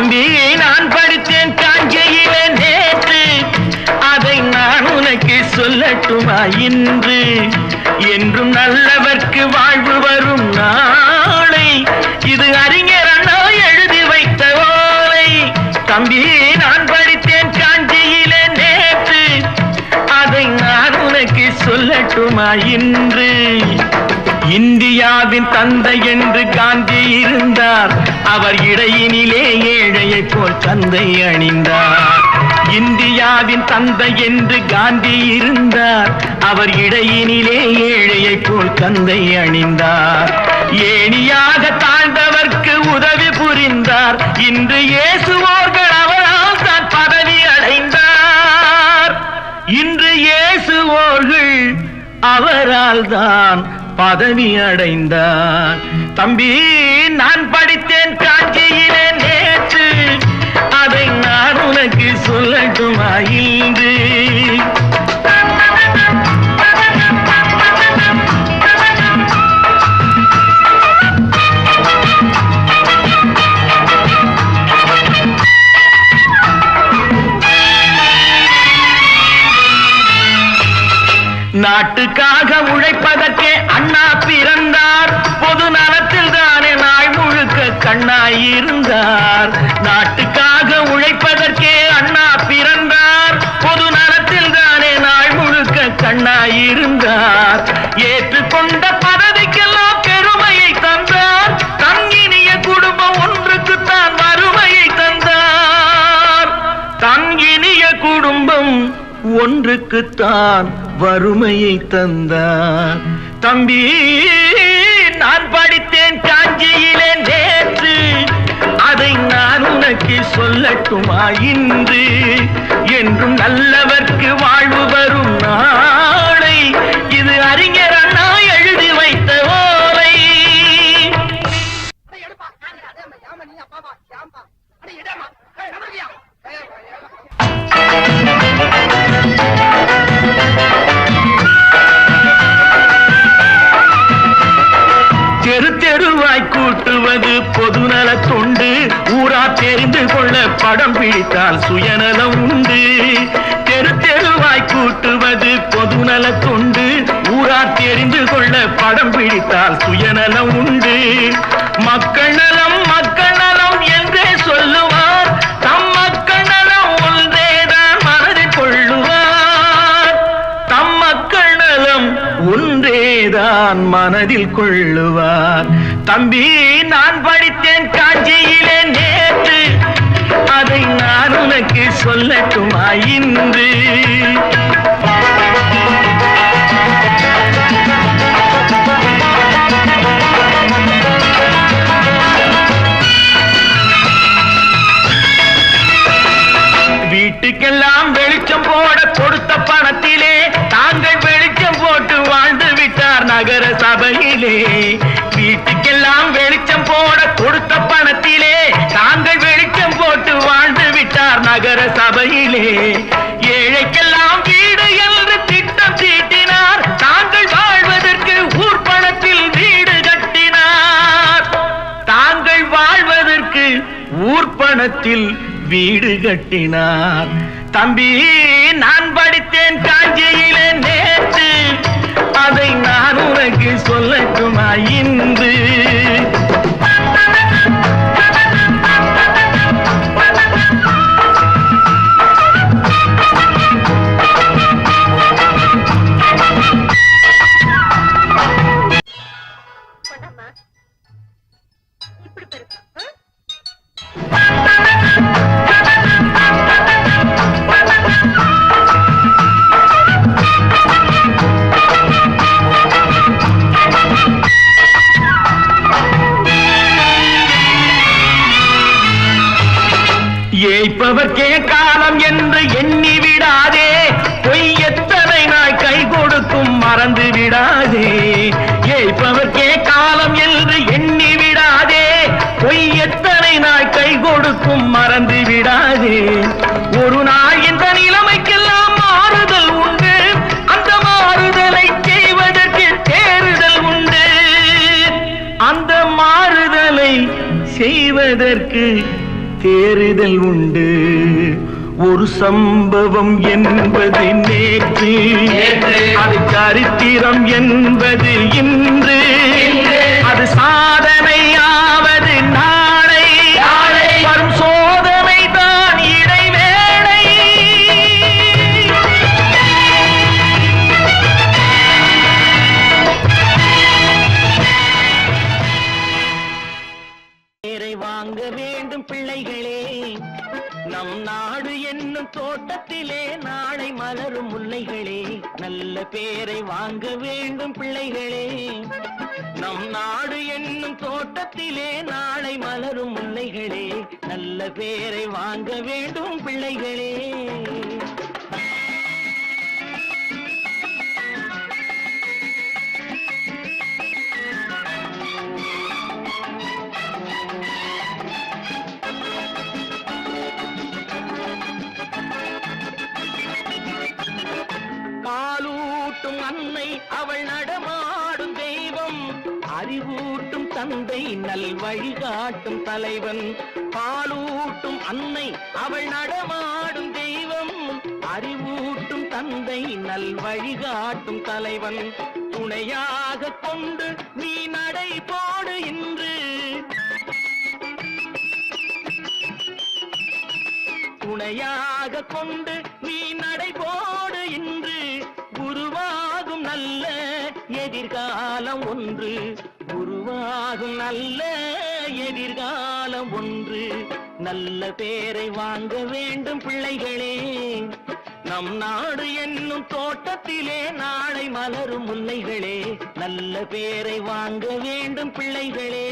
தம்பி நான் படித்தேன் காஞ்சியிலே நேற்று, அதை நான் உனக்கு சொல்லட்டுமா இன்று? என்றும் நல்லவர்க்கு வாழ்வு வரும் நாளை, இது அறிஞர் அண்ணா எழுதி வைத்த ஓலை. தம்பி நான் படித்தேன் காஞ்சியிலே நேற்று, அதை நான் உனக்கு சொல்லட்டுமா இன்று? இந்தியாவின் தந்தை என்று காந்தி இருந்தார், அவர் இடையினிலே ஏழையை போல் தந்தை அணிந்தார். இந்தியாவின் தந்தை என்று காந்தி இருந்தார், அவர் இடையினிலே ஏழையை போல் தந்தை அணிந்தார். ஏணியாக தாழ்ந்தவர்க்கு உதவி புரிந்தார், இன்று இயேசுவோர்கள் அவரால் தான் பதவி அடைந்தார். இன்று இயேசுவோர்கள் அவரால் தான் பதவி அடைந்தார். தம்பி நான் படித்தேன் காஞ்சியிலே நேற்று, அதை நான் உனக்கு சொல்லட்டுமா இன்று? நாட்டுக்காக உழைப்பதற்கே அண்ணா பிறந்தார், பொது நலத்தில் தானே நாள் முழுக்க கண்ணாயிருந்தார். நாட்டுக்காக உழைப்பதற்கே அண்ணா பிறந்தார், பொது நலத்தில் தானே நாள் முழுக்க கண்ணாயிருந்தார். ஏற்றுக்கொண்ட பதவிக்கெல்லாம் பெருமையை தந்தார், தங்கினிய குடும்பம் ஒன்றுக்குத்தான் வறுமையை தந்தார். தங்கினிய குடும்பம் ஒன்றுக்குத்தான் வறுமையை தந்தார். தம்பி நான் படித்தேன் காஞ்சியிலே நேற்று, அதை நான் உனக்கு சொல்லட்டுமா இன்று? என்றும் நல்லவர்க்கு வாழ்வு வரும் நாளை, இது அறிஞர் அண்ணா எழுதி வைத்த ஓலை. தெரு தெருவாய் கூட்டுவது பொதுநல தொண்டு, ஊரா தெரிந்து கொள்ள படம் பிடித்தால் சுயநலம் உண்டு. தெரு தெருவாய் கூட்டுவது பொதுநல தொண்டு, ஊரா தெரிந்து கொள்ள படம் பிடித்தால் சுயநலம் உண்டு. மக்கள் நலம் மக்கள் நலம் என்றே சொல்லுவார், தம் மக்கள் நலம் ஒன்றேதான் மனதில் கொள்ளுவார். தம் மக்கள் நலம் ஒன்றேதான் மனதில் கொள்ளுவார். தம்பி நான் படித்தேன் காஞ்சியிலே நேற்று, அதை நான் உனக்கு சொல்லட்டுமா இன்று? வீட்டுக்கெல்லாம் வெளிச்சம் போட கொடுத்த பணத்திலே தாங்கள் வெளிச்சம் போட்டு வாழ்ந்து விட்டார் நகர சபையிலே. வீட்டுக்கெல்லாம் வெளிச்சம் போட கொடுத்த பணத்திலே தாங்கள் வெளிச்சம் போட்டு வாழ்ந்து விட்டார் நகர சபையிலே. ஏழைக்கெல்லாம் வீடு என்று திட்டம் தீட்டினார், தாங்கள் வாழ்வதற்கு ஊர் பணத்தில் வீடு கட்டினார். தாங்கள் வாழ்வதற்கு ஊர் பணத்தில் வீடு கட்டினார். தம்பி நான் படித்தேன் காஞ்சியிலே நேற்று, அதை நான் உனக்கு சொல்லட்டுமா இன்று? ஏய்ப்பவர்க்கே காலம் என்று எண்ணி விடாதே, பொய் எத்தனை நாய் கை கொடுக்கும் மறந்து விடாதே. ஏய்ப்பவர்க்கே காலம் என்று எண்ணி விடாதே, பொய் எத்தனை நாய் கை கொடுக்கும் மறந்து விடாதே. ஒரு நாள் இந்த நிலைமைக்கெல்லாம் மாறுதல் உண்டு, அந்த மாறுதலை செய்வதற்கு தேறுதல் உண்டு. அந்த மாறுதலை செய்வதற்கு தேறுதல் உண்டு. ஒரு சம்பவம் என்பது நேற்று, அது சரித்திரம் என்பது இன்று, அது சாதனையாவது நாளை, வரும் சோதனை தான் இடைவேளை. பேரை வாங்க வேண்டும் பிள்ளைகளே, நம் நாடு என்னும் தோட்டத்திலே நாளை மலரும் முல்லைகளே. நல்ல பேரை வாங்க வேண்டும் பிள்ளைகளே, நம் நாடு என்னும் தோட்டத்திலே நாளை மலரும் முல்லைகளே. நல்ல பேரை வாங்க வேண்டும் பிள்ளைகளே. பாலூட்டும் அன்னை அவள் நடமாடும் தெய்வம், அறிவூட்டும் தந்தை நல் வழிகாட்டும் தலைவன். பாலூட்டும் அன்னை அவள் நடமாடும் தெய்வம், அறிவூட்டும் தந்தை நல் வழிகாட்டும் தலைவன். துணையாக கொண்டு நீ நடை போடு இன்று, துணையாக கொண்டு நீ நடை போடு இன்று. குருவாகும் நல்ல எதிர்காலம் ஒன்று, குருவாகும் நல்ல எதிர்காலம் ஒன்று. நல்ல பேரை வாங்க வேண்டும் பிள்ளைகளே, நம் நாடு என்னும் தோட்டத்திலே நாளை மலரும் முல்லைகளே. நல்ல பேரை வாங்க வேண்டும் பிள்ளைகளே.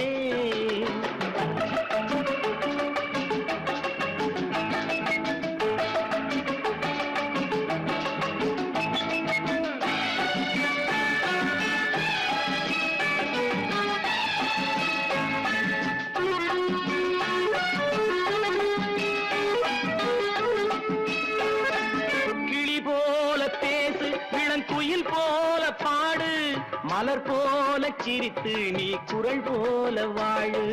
குயில் போல பாடு, மலர் போல சிரித்து நீ குரல் போல வாழு.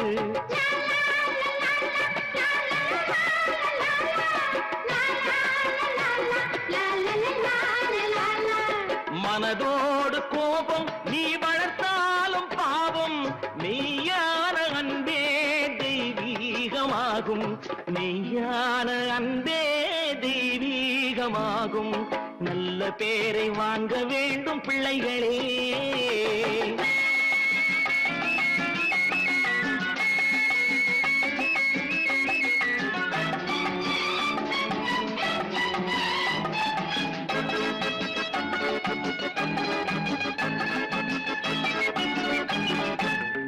மனதோடு கோபம் நீ வளர்த்தாலும் பாவம், மெய்யான அன்பே தெய்வீகமாகும், மெய்யான அன்பே தெய்வீகமாகும். நல்ல பேரை வாங்க வேண்டும் பிள்ளைகளே.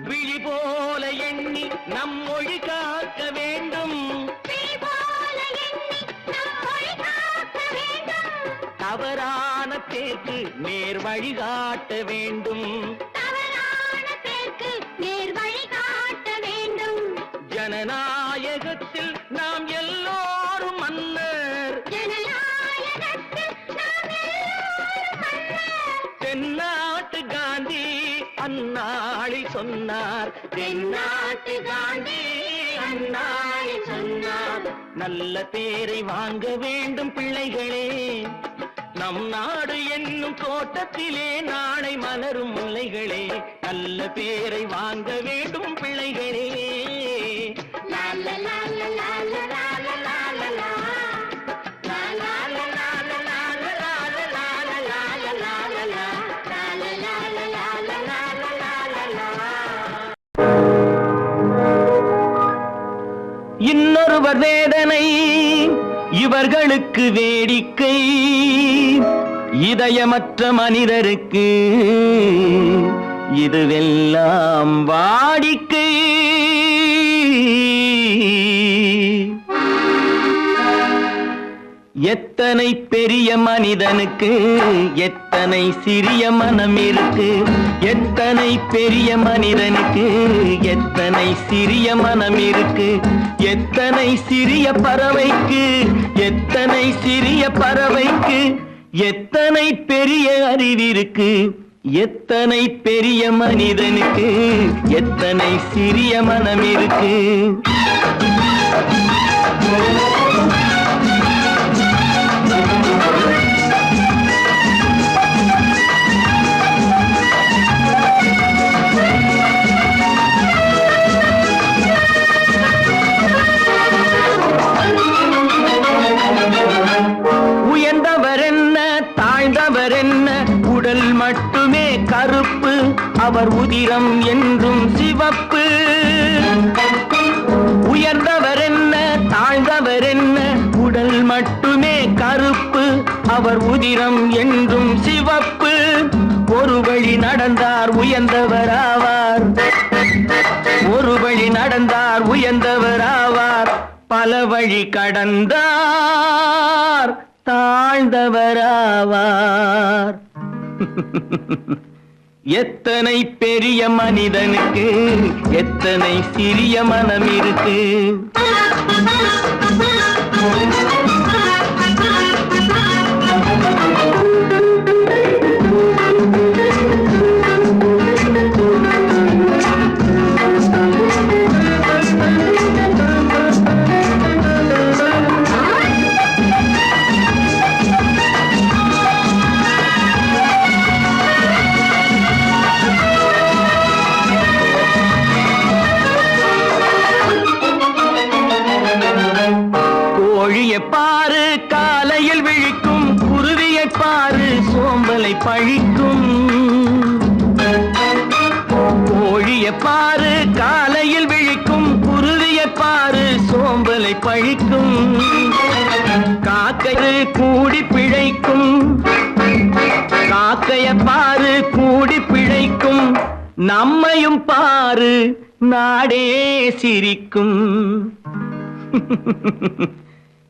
விழி போல எண்ணி நம் மொழி காக்க வேண்டும், தவறான பேருக்கு நேர் வழிகாட்ட வேண்டும், ஜனநாயகத்தில் நாம் எல்லோரும் மன்னர், தென்னாட்டு காந்தி அந்நாளில் சொன்னார், தென்னாட்டு காந்தி அந்நாளில் சொன்னார். நல்ல பேரை வாங்க வேண்டும் பிள்ளைகளே, நம் நாடு என்னும் தோட்டத்திலே நாளை மலரும் முல்லைகளே. நல்ல பேரை வாங்க வேண்டும் பிள்ளைகளே. இன்னொருவர் வேதனை இவர்களுக்கு வேடிக்கை, இதயமற்ற மனிதருக்கு இதுவெல்லாம் வாடிக்கை. எத்தனை பெரிய மனிதனுக்கு எத்தனை சிறிய மனம் இருக்கு, எத்தனை பெரிய மனிதனுக்கு எத்தனை சிறிய மனம் இருக்கு. எத்தனை சிறிய பறவைக்கு எத்தனை சிறிய பறவைக்கு எத்தனை பெரிய அறிவிருக்கு. எத்தனை பெரிய மனிதனுக்கு எத்தனை சிறிய மனம் இருக்கு. உடல் மட்டுமே கருப்பு, அவர் உதிரம் என்றும் சிவப்பு. உயர்ந்தவர் என்ன தாழ்ந்தவர் என்ன, உடல் மட்டுமே கருப்பு, அவர் உதிரம் என்றும் சிவப்பு. ஒரு வழி நடந்தார் உயர்ந்தவர் ஆவார், ஒரு வழி நடந்தார் உயர்ந்தவர் ஆவார். பல வழி கடந்தார் தாழ்ந்தவராவார். எத்தனை பெரிய மனிதனுக்கு எத்தனை சிறிய மனம் இருக்கு. பாரு காலையில் விழிக்கும், குருவியை பாரு சோம்பலை பழிக்கும். கோழியை பாரு காலையில் விழிக்கும், குருவியை பாரு சோம்பலை பழிக்கும். காக்கை கூடி பிழைக்கும், காக்கைய பாரு கூடி பிழைக்கும். நம்மையும் பாரு நாடே சிரிக்கும்.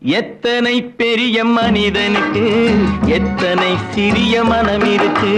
எத்தனை பெரிய மனிதனுக்கு எத்தனை சிறிய மனம் இருக்கு.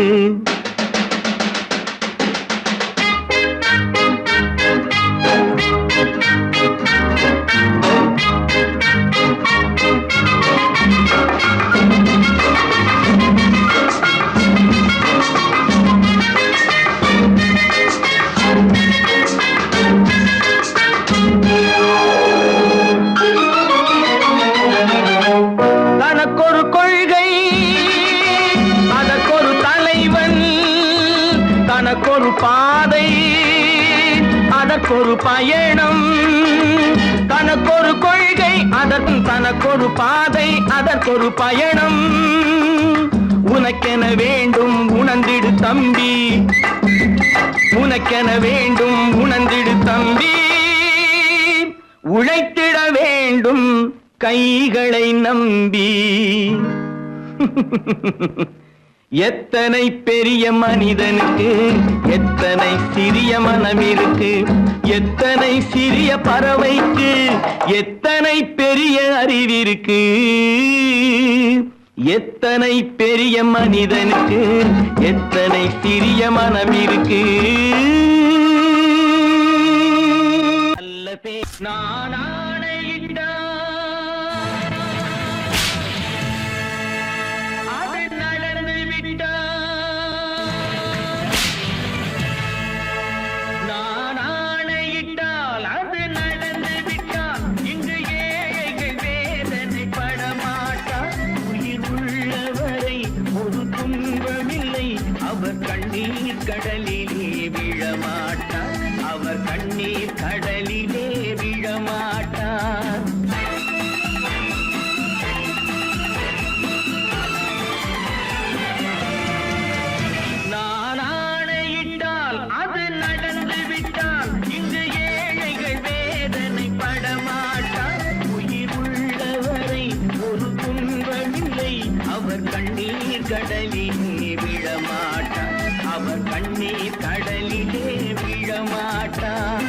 தனக்கொரு பாதை அதற்கொரு பயணம், தனக்கொரு கொள்கை அதற்கும் தனக்கொரு பாதை அதற்கொரு பயணம். உனக்கென வேண்டும் உணர்ந்திடு தம்பி, உனக்கென வேண்டும் உணர்ந்திடு தம்பி. உழைத்திட வேண்டும் கைகளை நம்பி. எத்தனை பெரிய மனிதனுக்கு எத்தனை சிறிய மனம் இருக்கு. எத்தனை சிறிய பறவைக்கு எத்தனை பெரிய அறிவிருக்கு. எத்தனை பெரிய மனிதனுக்கு எத்தனை சிறிய மனம் இருக்கு. நான் அவர் கண்ணீர் கடலிலே விழமாட்டார், அவர் கண்ணீர் கடலிலே விழமாட்டார். நான் ஆணையிட்டால் அது நடந்து விட்டால் இங்கு ஏழைகள் வேதனை படமாட்டார். உயிர் உள்ளவரை ஒரு துன்பமில்லை, அவர் கண்ணீர் கடலிலே விழமாட்டார், அவர் கண்ணீர் கடலிலே விழமாட்டார்.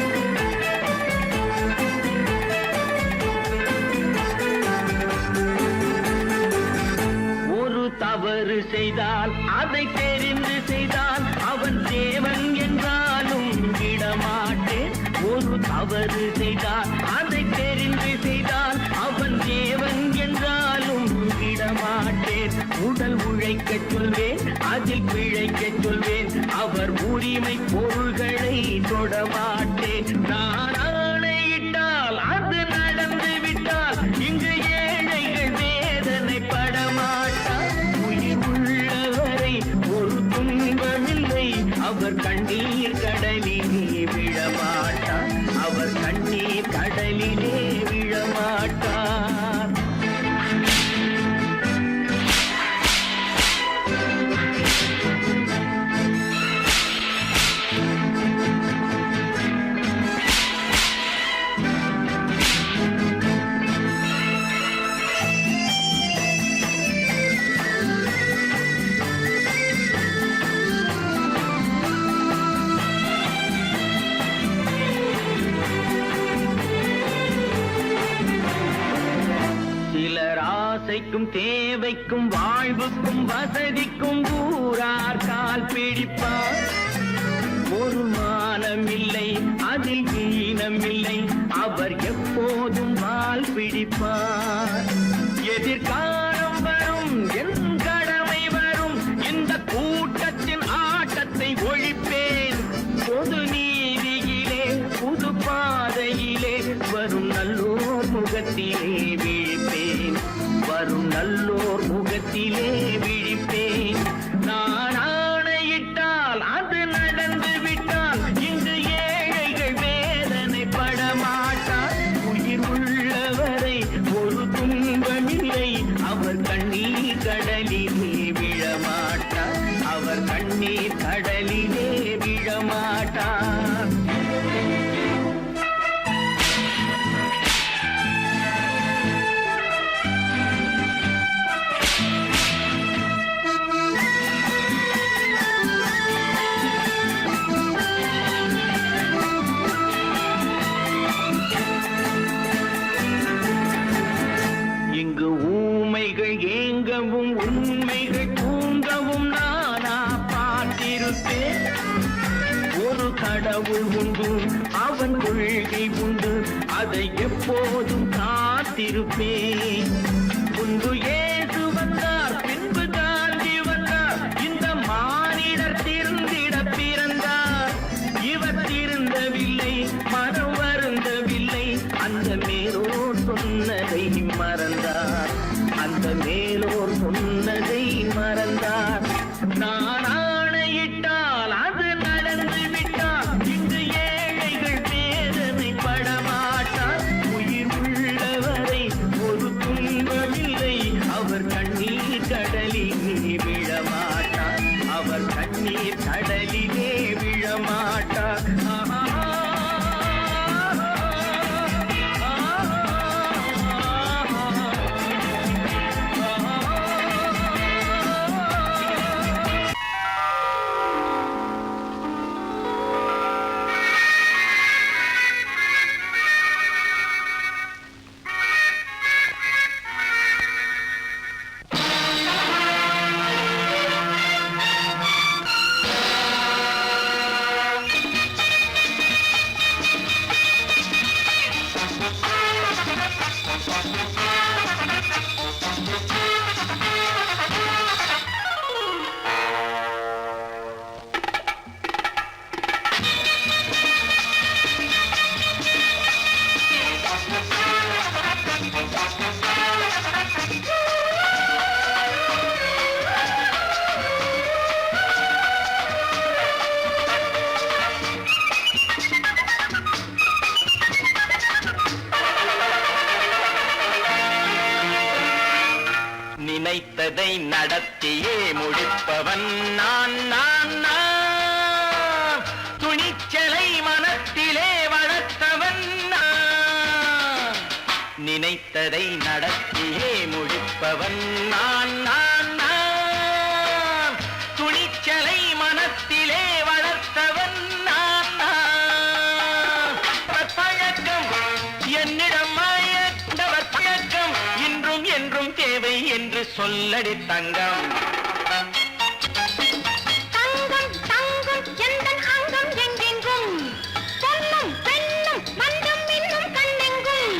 ஒரு தவறு செய்தால் அதை தெரிந்து செய்தால் அவன் தேவன் என்றாலும் விடமாட்டேன். ஒரு தவறு செய்தால் அதை தெரிந்து செய்தால் அவன் தேவன் என்றாலும் விடமாட்டேன். உடல் உழைக்கச் சொல்வேன் அதில் பிழைக்கச் சொல்வேன், அவர் உரிமை பொருள்களை தொடமாட்டேன். நான் ஆணையிட்டால் அது நடந்து தேவைக்கும் தேவைக்கும் வாழ்வுக்கும் வசதிக்கும் ஊரார் கால் பிடிப்பார். ஒரு மானம் இல்லை, அதில் ஈனம் இல்லை, அவர் எப்போதும் வால் பிடிப்பார். எதிர்காலம் வரும், என் கடமை வரும், இந்த கூட்டத்தின் ஆட்டத்தை ஒழிப்பேன். பொது நீதியிலே புது பாதையிலே வரும் நல்லோர் முகத்திலே விழிப்பேன். வரும் நல்லோர் முகத்திலே விழிப்பேன். நான் ஆணையிட்டால் அது நடந்து விட்டால் இங்கு ஏழைகள் வேதனைப்பட மாட்டார். உயிர் உள்ளவரை ஒரு துன்பமில்லை, அவர் கண்ணீர் கடலிலே விழமாட்டார். அவர் கண்ணீர் கடலிலே விழமாட்டார். இங்கு ஊமைகள் ஏங்கவும் உண்மைகள் தூங்கவும் நானா பார்த்திருப்பேன். ஒரு கடவுள் உண்டு, அவன் கொள்கை உண்டு, அதை எப்போதும் காத்திருப்பேன். முன்பு இயேசு வந்தார், பின்பு காந்தி வந்தார், இந்த மானிடர் திருந்திட பிறந்தார். இவர் திருந்தவில்லை, மனம் வருந்தவில்லை, அந்த மேலோர் சொன்னதை மறந்தார். அந்த மேலோர் சொன்னதை மறந்தார். நான் ஆணையிட்டால் அது நடந்து விட்டால் இங்கு ஏழைகள் வேதனைப்பட மாட்டார். உயிர் உள்ளவரை ஒரு துன்பமில்லை, அவர் கண்ணீர் கடலிலே விழமாட்டார். அவர் கண்ணீர் கடலிலே விழமாட்டார். நினைத்ததை நடத்தியே முடிப்பவன் நான் நான் நான். துணிச்சலை மனத்திலே வளர்த்தவன் நான். நினைத்ததை நடத்தியே முடிப்பவன் நான் நான் நான். துணிச்சலை மனத்திலே வளர்த்தவன் நான் நான். பழக்கம் என்னிடம் மாயவர் பழக்கம் இன்றும் என்றும் தேவை என்று சொல்லடி தங்கம். தங்கம் தங்கம் எந்தன் அங்கம் எங்கெங்கும், பொன்னும் பெண்ணும் மன்றம் இன்னும் கண்ணெங்கும்.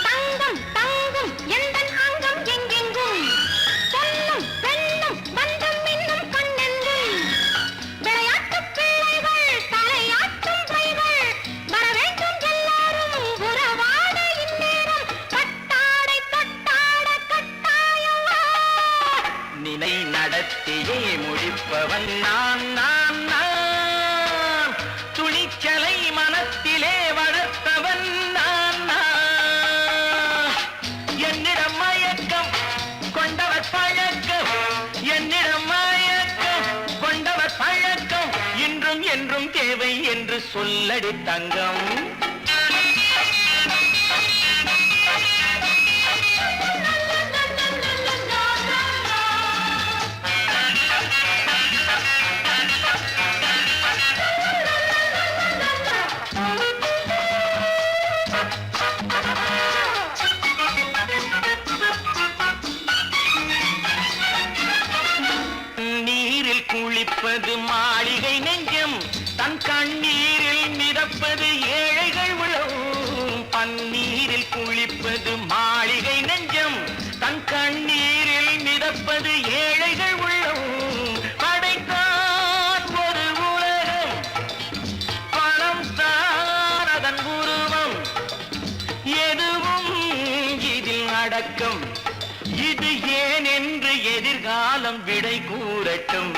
தங்கம் தங்கம் எந்தன் அங்கம் எங்கெங்கும், பொன்னும் பெண்ணும் மன்றம் இன்னும் கண்ணெங்கும். விளையாட்டு பிள்ளைகள் தலையாட்டும் பைகள், வர வேண்டும் எல்லாரும் உறவாட இந்நேரம். கட்டாடை கட்டாட கட்டாயவா. நினை நடத்தியே முடிப்பவன் நான் நான் நான். துணிச்சலை மனத்திலே வளர்த்தவன் நான் நான். என்னிடம் மயக்கம் கொண்டவர் பழக்கம், என்னிடம் மயக்கம் கொண்டவர் பழக்கம் இன்றும் என்றும் தேவை என்று சொல்லடி தங்கம். பழக்கம் இது ஏன் என்று எதிர்காலம் விடை கூறட்டும்.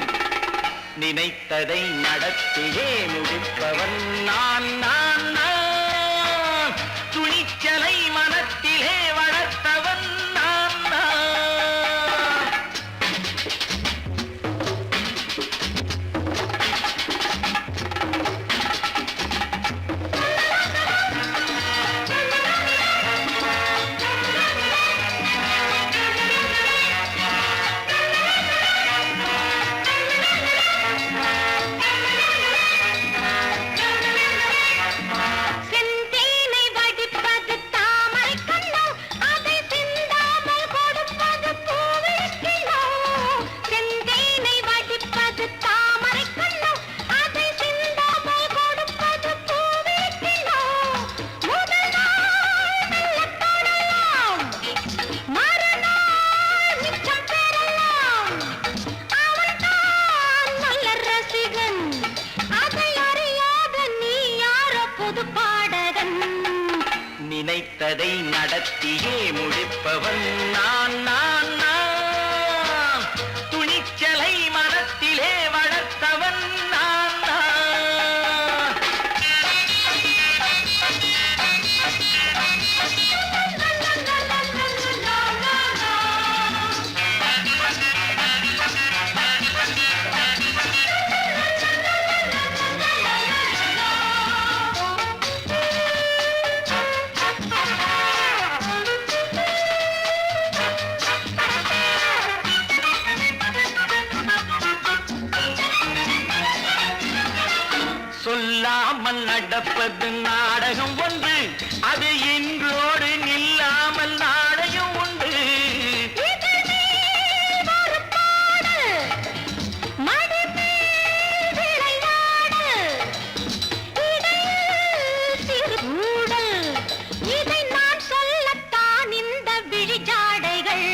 நினைத்ததை நடத்தியே முடிப்பவன் நான் நான் நான். துணிச்சலை மனத்திலே வளர்த்தவன் நான் நான். செந்தேனை வடிப்பது தாமரை கண்ணோ, அதை சிந்தாமல் கொடுப்பது பூவிழிக்கிழோ. செந்தேனை வடிப்பது தாமரை கண்ணோ, அதை சிந்தாமல் கொடுப்பது பூவிழிக்கிழோ. முதல் நாள் மெல்லத் தொடலாம், மறுநாள் மிச்சம் பெறலாம். அவன்தான் நல்ல ரசிகன், அதை அறியாத நீ யாரோ புது பாடகன். நினைத்ததை நடத்தியே முடிப்பவன் நான் நான் நான். துணிச்சலை மனத்திலே வளர்த்தவன் நான் நான். சொல்லாமல் நடப்பது நாடகம் ஒன்று, அது இன்றோடு நில்லாமல் நாடகம் உண்டு. இதழ் மேல் ஒரு பாடு, மடி மேல் விளையாடு, இடையில் சிறு ஊடல், இதை நான் சொல்லத்தான் இந்த விழிஜாடைகள்.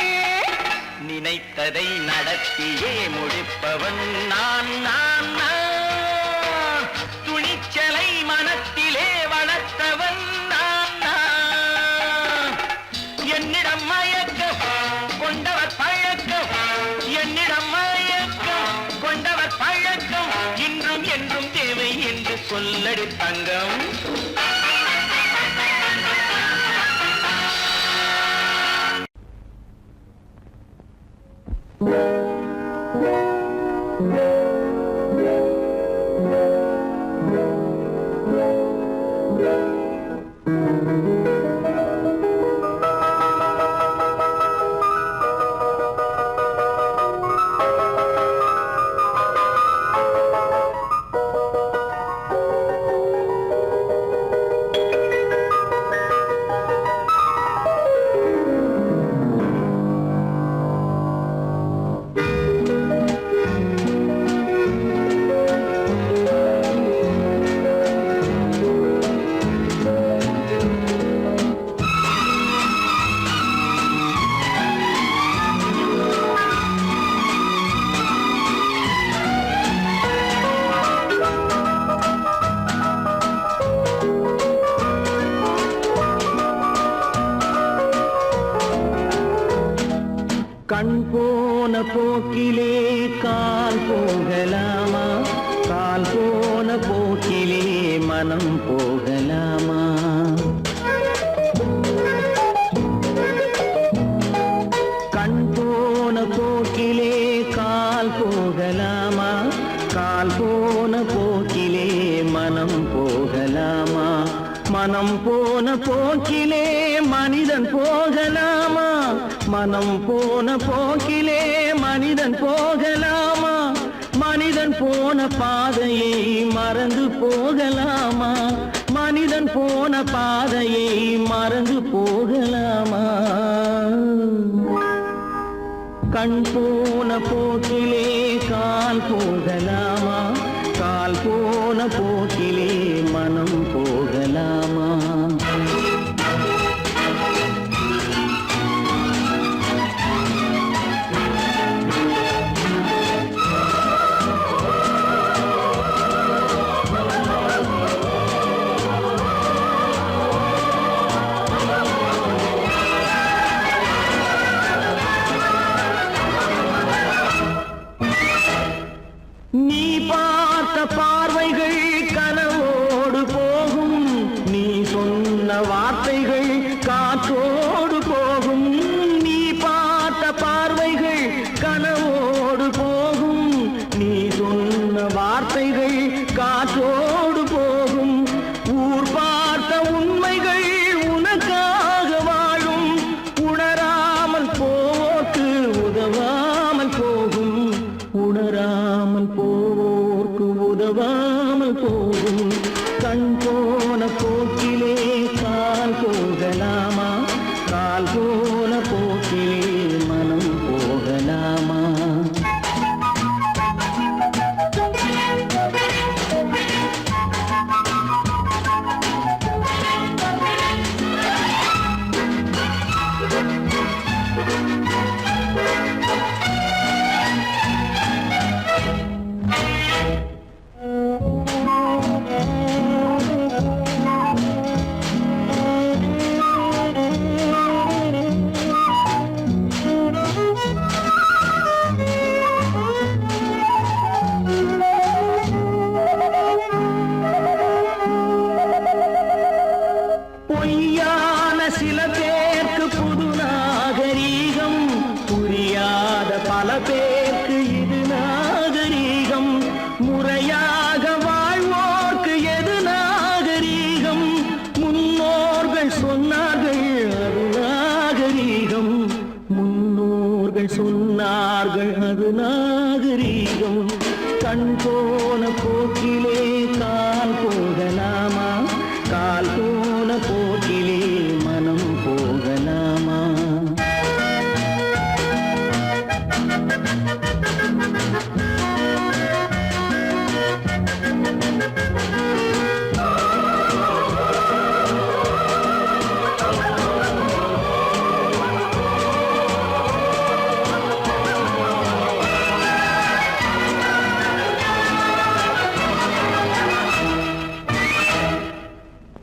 நினைத்ததை நடத்தியே முடிப்பவன் நான் நான் நான். துணிச்சலை மனத்திலே வளர்த்தவன் நான் நான். என்னிடம் மயக்கம் கொண்டவர் பழக்கம், என்னிடம் மயக்கம் கொண்டவர் பழக்கம், இன்றும் என்றும் தேவை என்று சொல்லடி தங்கம். கண் போன போக்கிலே கால் போகலாமா, கால் போன போக்கிலே மனம் போகலாமா. கண் போன போக்கிலே கால் போகலாமா, கால் போன போக்கிலே மனம் போகலாமா. மனம் போன போக்கிலே மனிதன் போகலாமா, மனம் போன போக்கிலே மனிதன் போகலாமா. மனிதன் போன பாதையை மறந்து போகலாமா, மனிதன் போன பாதையை மறந்து போகலாமா. கண் போன போக்கிலே கால் போகலாமா, கால் போன போக்கிலே மனம் போகலாமா. போக்கிலே மனம் போகலாமா? பொய்யான சில பேருக்கு புது நாகரீகம், புரியாத பல பேருக்கு இது நாகரீகம். முறையாக வாழ்வோர்க்கு எது நாகரீகம்? முன்னோர்கள் சொன்னார்கள் அது நாகரீகம். முன்னோர்கள் சொன்னார்கள் அது நாகரீகம். கண் போன போக்கிலே கால் போகலாமா? கால் போன போக்கிலே மனம் போகலாமா?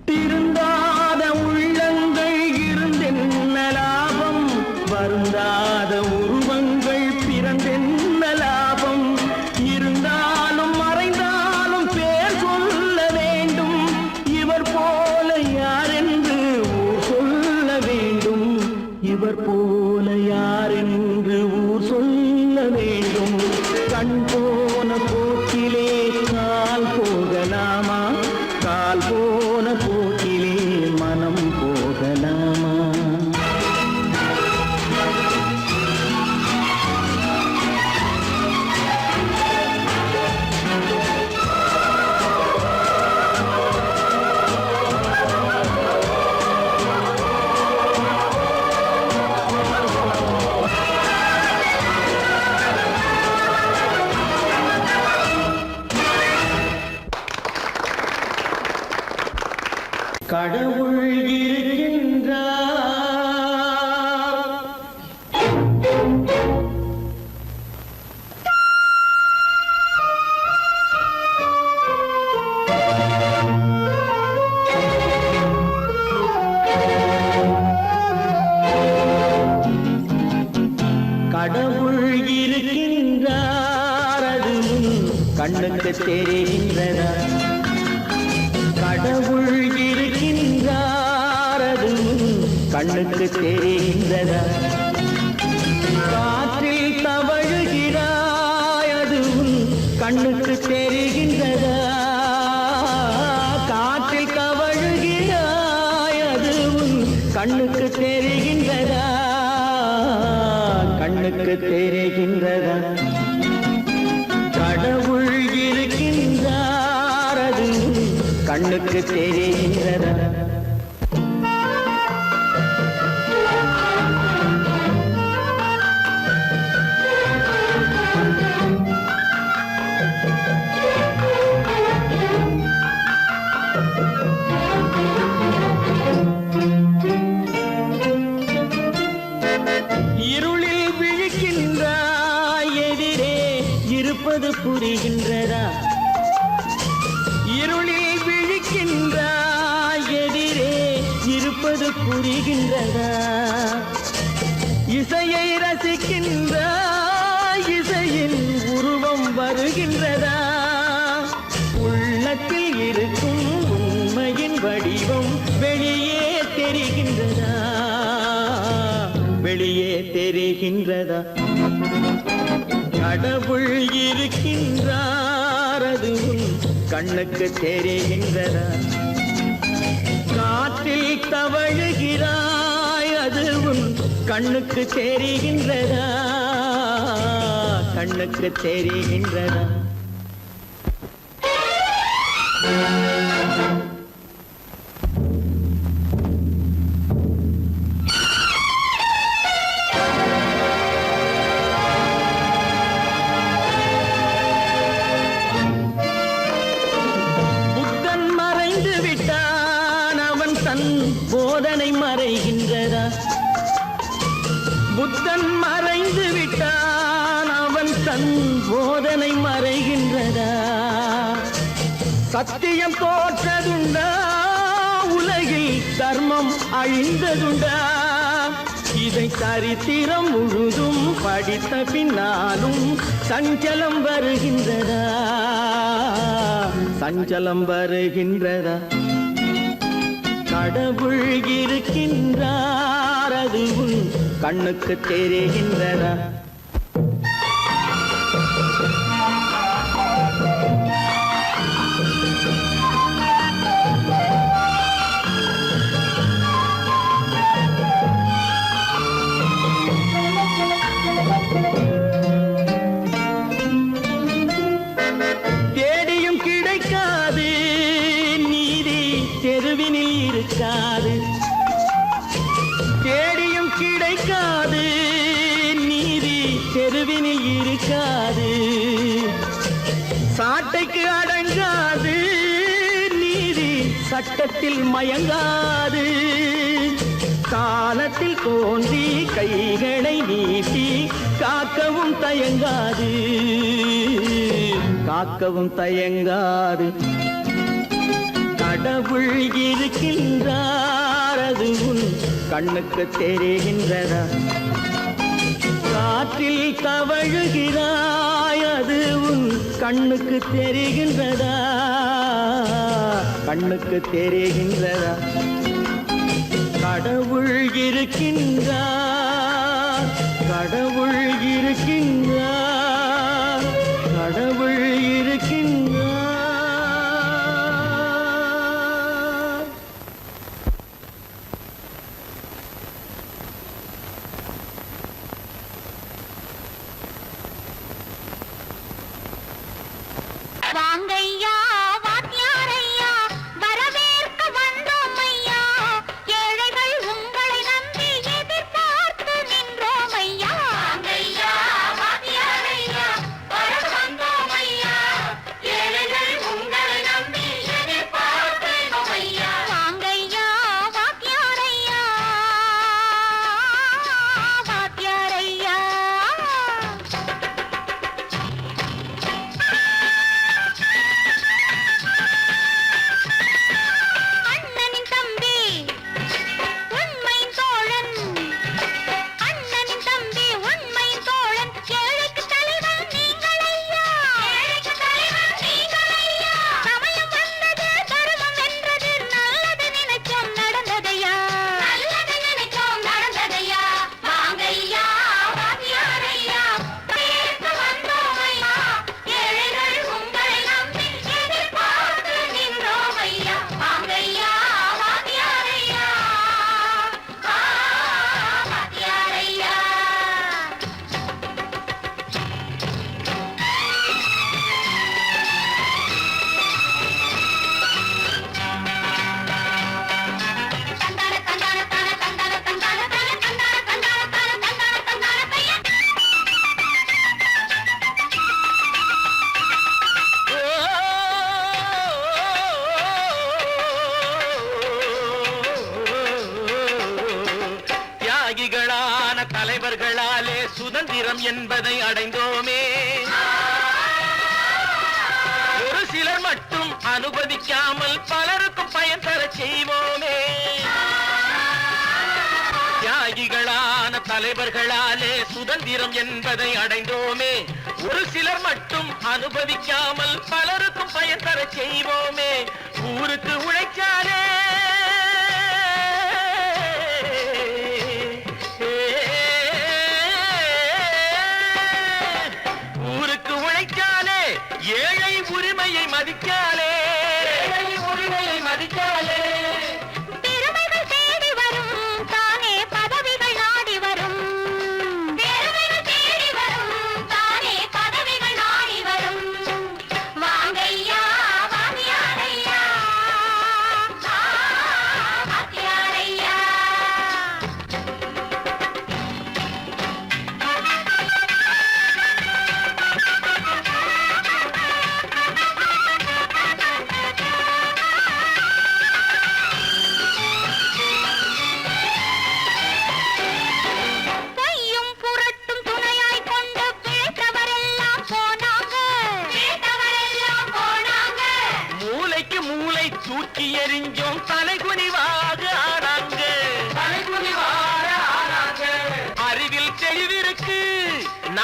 திருந்தாத உள்ளங்கள் இருந்தென்ன லாபம்? வருந்தாத உருவங்கள் பிறந்தென்ன லாபம்? இருந்தாலும் மறைந்தாலும் பேர் சொல்ல வேண்டும். இவர் போல யாரென்று ஊர் சொல்ல வேண்டும். இவர் போல யாரென்று ஊர் சொல்ல வேண்டும். கண் போன போக்கிலே கால் போகலாமா? கால் போன போக்கிலே மனம் போகலாமா? கடவுள் இருக்கின்றார். கடவுள் இருக்கின்றார், அது கண்ணுக்கு தெரிகின்றதா? கடவுள் இருக்கின்றார், அது கண்ணுக்கு தெரிகின்றதா? காற்றில் தவழுகிறாய், அது கண்ணுக்கு தெரிகின்றதா? காற்றில் தவழுகிறாய், அது கண்ணுக்கு தெரிகின்றதா? கண்ணுக்கு தெரிகின்றதா? கடவுள் இருக்கின்றார், அது கண்ணுக்கு தெரிகின்றதா? இருளில் விழிக்கின்றாய், எதிரே இருப்பது புரிகின்றதா? இருளில் விழிக்கின்றாய், எதிரே இருப்பது புரிகின்றதா? இசையை ரசிக்கின்றாய், இசையின் உருவம் வருகின்றதா? உள்ளத்தில் இருக்கும் உண்மையின் வடிவம் வெளியே தெரிகின்றதா? வெளியே தெரிகின்றதா? கடவுள் இருக்கின்றார், அது கண்ணுக்கு தெரிகின்றதா? காற்றில் தவழுகிறாய், அது கண்ணுக்கு தெரிகின்றதா? கண்ணுக்கு தெரிகின்றதா? சத்தியம் தோற்றதுண்டா உலகில் தர்மம் அழிந்ததுண்டா இதை சரித்திரம் முழுதும் படித்த பின்னாலும் சஞ்சலம் வருகின்றதா சஞ்சலம் வருகின்றதா கடவுள் இருக்கின்றார் அது உன் கண்ணுக்கு தெரிகின்றதா தேடியும் கிடைக்காது நீதி தெருவினில் இருக்காது தேடியும் கிடைக்காது நீதி தெருவினில் இருக்காது சாட்டைக்கு அடங்காது நீதி சட்டத்தில் மயங்காது காலத்தில் தோன்றி கைகளை நீட்டி காக்கவும் தயங்காது காக்கவும் தயங்காது கடவுள் இருக்கின்றார் அது உன் கண்ணுக்கு தெரிகின்றதா காற்றில் தவழுகிறாய் அது உன் கண்ணுக்கு தெரிகின்றதா கண்ணுக்கு தெரிகின்றதா கடவுள் இருக்கின்றார் கடவுள் இருக்கின்றார் கடவுள் இருக்கின்றார் வாங்கையா வாத்தியாரையா வரவேற்க வந்தோம் ஐயா ஏழைகள் உங்களை நம்பி எதிர்பார்த்து நின்றோம் ஐயா வாங்கையா வாத்தியாரையா வர வந்தோம் ஐயா ஏழைகள் உங்களை நம்பி எதிர்பார்த்து ஐயா வாங்கையா வாத்தியாரையா வாத்தியாரையா அண்ணனின் தம்பி உண்மையின் தோழன் அண்ணனின் தம்பி உண்மையின் தோழன் ஏழைக்கு தலைவன் நீங்கள் ஐயா ஏழைக்கு தலைவன் நீங்கள் ஐயா சமயம் வந்தது தர்மம் வென்றது நல்லது நினைச்சோம் நடந்ததையா நல்லது நினைச்சோம் நடந்ததையா வாங்கையா வாத்தியாரையா பேச வந்தோம் ஐயா ஏழைகள் உங்களை நம்பி எதிர்பார்த்து நின்றோம் ஐயா வாங்கையா வாத்தியாரையா வாத்தியாரையா தந்தான தந்தான தான தந்தான தந்தான தான தந்தான தந்தான தான தந்தான தந்தான தையா தியாகிகளான தலைவர்களாலே சுதந்திரம் என்பதை அடைந்தோமே ஒரு சிலர் மட்டும் அனுமதிக்காமல் பலருக்கும் பயன் தர செய்வோமே தியாகிகளான தலைவர்களாலே சுதந்திரம் என்பதை அடைந்தோமே ஒரு சிலர் மட்டும் அனுமதிக்காமல் பலருக்கும் பயன் தர செய்வோமே ஊருக்கு உழைச்சாலே ஊருக்கு உழைச்சாலே ஏழை உரிமையை மதிக்காலே ஏழை உரிமையை மதிக்காலே பெருமைகள் தேடி வரும் தானே பதவிகள் நாடி வரும் பெருமைகள் தேடி வரும் தானே பதவிகள் நாடி வரும் வாங்கையா வாத்தியாரையா வாத்தியாரையா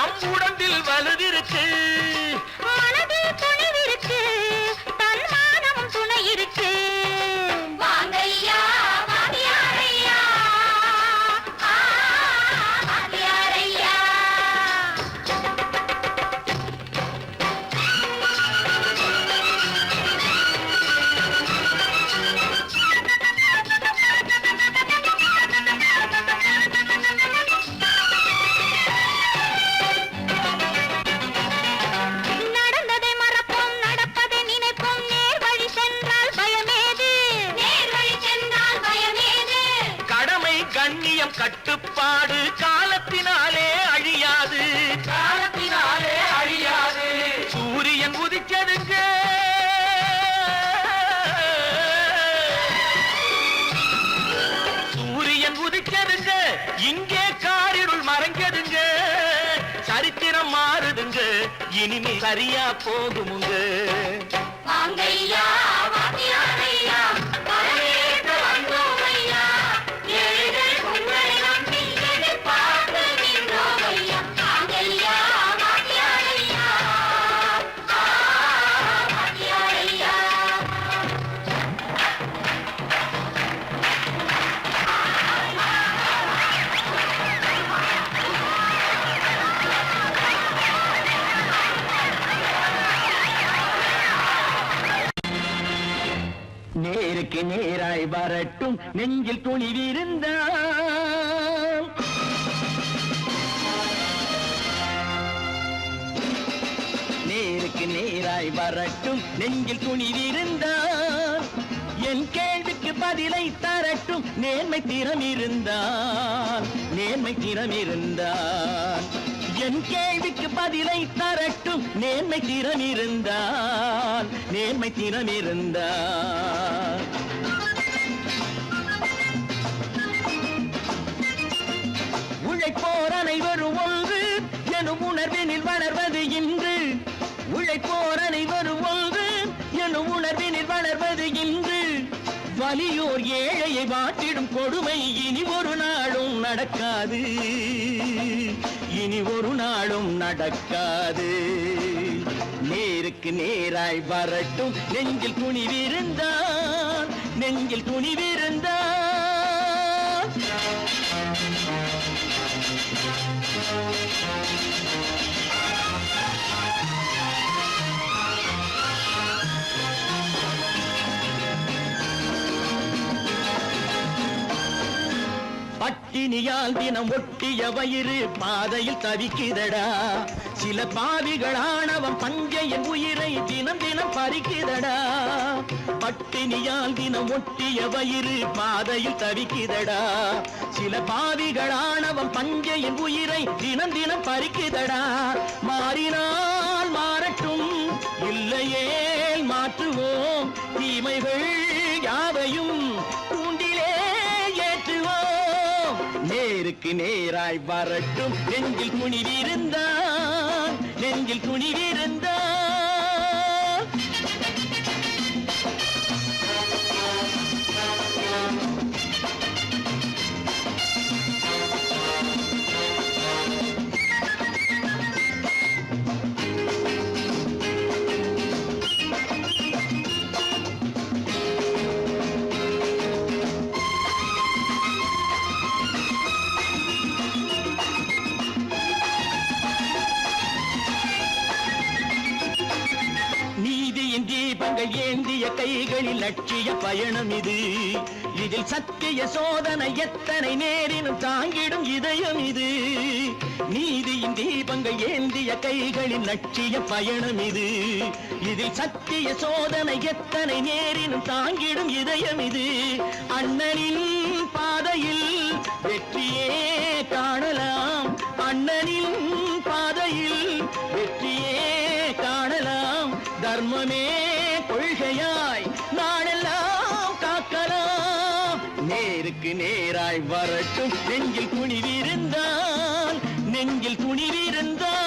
நம் உடம்பில் வலுவிருக்கு, மனதில் துணிவிருக்கு, தன்மானமும் துணை இருக்கு. வாங்கையா வாத்தியாரையா, வாத்தியாரையா. நடந்ததை மறப்போம், நடப்பதை நினைப்போம், நேர் வழி சென்றால் பயமேது, நேர் வழி சென்றால் பயமேது. கடமை கண்ணியம் கட்டுப்பாடு காலத்தினாலே அழியாது, காலத்தினாலே அழியாது. சூரியன் உதிச்சதுங்க, சூரியன் உதிச்சதுங்க, இங்கே காரிருள் மறைஞ்சதுங்க. சரித்திரம் மாறுதுங்க, இனிமே சரியா போகுமுங்க. வாங்கையா வாத்தியாரையா, வரவேற்க வந்தோமையா, ஏழைகள் உங்களை நம்பி எதிர்பார்த்து நின்றோமையா. வாங்கையா வாத்தியாரையா, வாத்தியாரையா. நேருக்கு நேராய் வரட்டும், நெஞ்சில் துணிவிருந்தால். நேருக்கு நேராய் வரட்டும், நெஞ்சில் துணிவிருந்தால். என் கேள்விக்கு பதிலை தரட்டும், நேர்மை திறம் இருந்தால், நேர்மை திறம் இருந்தால். என் கேள்விக்கு பதிலை தரட்டும், நேர்மை திறம் இருந்தால், நேர்மை திறம் இருந்தால். உழைப்போர் அனைவரும் ஒன்று எனும் உணர்வினில் வளர்வது இன்று, உழைப்போர் அனைவரும் ஒன்று எனும் உணர்வினில் வளர்வது இன்று. வலியோர் ஏழையை வாட்டிடும் கொடுமை இனி ஒரு நாளும் நடக்காது, இனி ஒரு நாளும் நடக்காது. நேருக்கு நேராய் வரட்டும், நெஞ்சில் துணிவிருந்தால், நெஞ்சில் துணிவிருந்தால். பட்டினியால் தினம் ஒட்டிய வயிறு பாதையில் தவிக்குதடா, சில பாவிகள் ஆணவம் பஞ்சையின் உயிரை தினம் தினம் பறிக்குதடா. பட்டினியால் தினம் ஒட்டிய வயிறு பாதையில் தவிக்குதடா, சில பாவிகள் ஆணவம் பஞ்சையின் உயிரை தினம் தினம் பறிக்குதடா. மாறினால் மாறட்டும், இல்லையே மாற்றுவோம், தீமைகள் யாவையும் தூண்டிலே ஏற்றுவோம். நேருக்கு நேராய் வரட்டும், நெஞ்சில் துணிவிருந்தால், நெஞ்சில் துணிவிருந்தால். நீதியின் தீபங்கள் ஏந்திய கைகளில் லட்சிய பயணம் இது, இதில் சத்திய சோதனை எத்தனை நேரினும் தாங்கிடும் இதயம் இது. நீதியின் தீபங்கள் ஏந்திய கைகளில் லட்சிய பயணம் இது, இதில் சத்திய சோதனை எத்தனை நேரினும் தாங்கிடும் இதயம் இது. அண்ணனின் பாதையில் வெற்றியே காணலாம், அண்ணனின் பாதையில் வெற்றியே காணலாம். தர்மமே கொள்கையாய் நாடெல்லாம் காக்கலாம். நேருக்கு நேராய் வரட்டும், நெஞ்சில் துணிவிருந்தால், நெஞ்சில் துணிவிருந்தால்.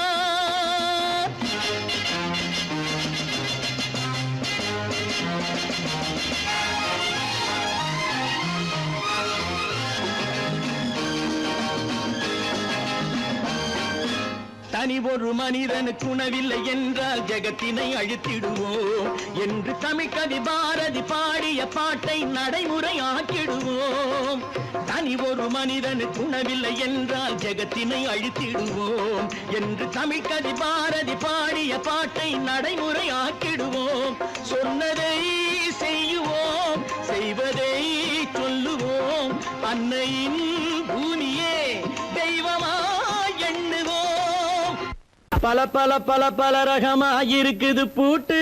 தனி ஒரு மனிதனுக்கு உணவில்லை என்றால் ஜெகத்தினை அழித்திடுவோம் என்று தமிழ்கவி பாரதி பாடிய பாட்டை நடைமுறையாக்கிடுவோம். தனி ஒரு மனிதனுக்கு உணவில்லை என்றால் ஜெகத்தினை அழித்திடுவோம் என்று தமிழ்கவி பாரதி பாடிய பாட்டை நடைமுறையாக்கிடுவோம். சொன்னதை செய்யுவோம், செய்வதை சொல்லுவோம், அன்னையின் பூமியே தெய்வமா எண்ணுவோம். பல பல பல பல ரகமாயிருக்குது பூட்டு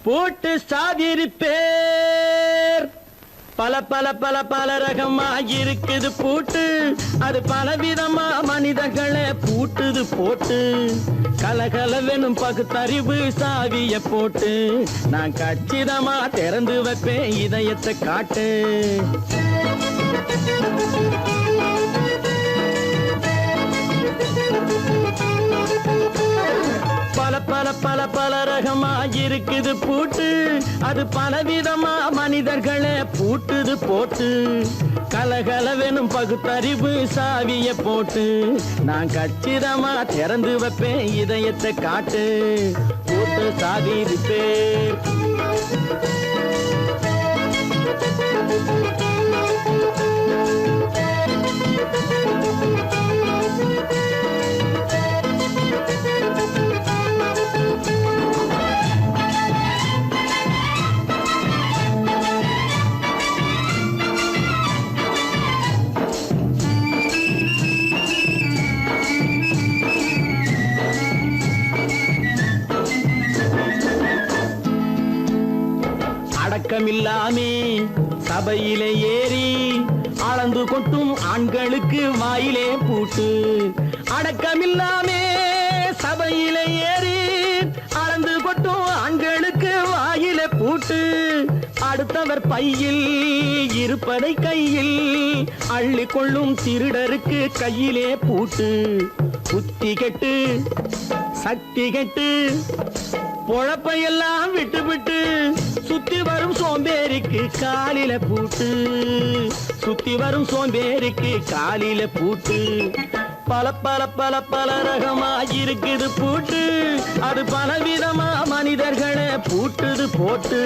பூட்டு சாதிருப்பேர். பல பல பல பல ரகமாயிருக்குது பூட்டு, அது பலவிதமா மனிதர்களை பூட்டுது போட்டு. கலகலவெனும் பகுத்தறிவு சாவிய போட்டு நான் கச்சிதமா திறந்து வைப்பேன் இதயத்தை காட்டு. பல பல பல பல ரகமாயிருக்குது பூட்டு, அது பலவிதமா மனிதர்களை பூட்டுது போட்டு. கலகலவெனும் பகுத்தறிவு சாவிய போட்டு நான் கச்சிதமா திறந்து வைப்பேன் இதயத்தை காட்டு. பூட்டு சாதிருப்பேர். அடக்கமில்லாமே சபையிலே ஏறி அளந்து கொட்டும் ஆண்களுக்கு வாயிலே பூட்டு. அடக்கமில்லாமே சபையிலே ஏறி அளந்து கொட்டும் ஆண்களுக்கு வாயிலே பூட்டு. அடுத்தவர் பையில் இருப்பதை கையில் அள்ளி கொள்ளும் திருடருக்கு கையிலே பூட்டு. புத்தி கெட்டு சக்தி கெட்டு பொழப்பையெல்லாம் விட்டு விட்டு சுத்தி வரும் சோம்பேறிக்கு காலில பூட்டு. சுத்தி வரும் சோம்பேறிக்கு காலில பூட்டு. பல பல பல பல ரகமாயிருக்குது பூட்டு, அது பலவிதமா மனிதர்களை பூட்டுது போட்டு.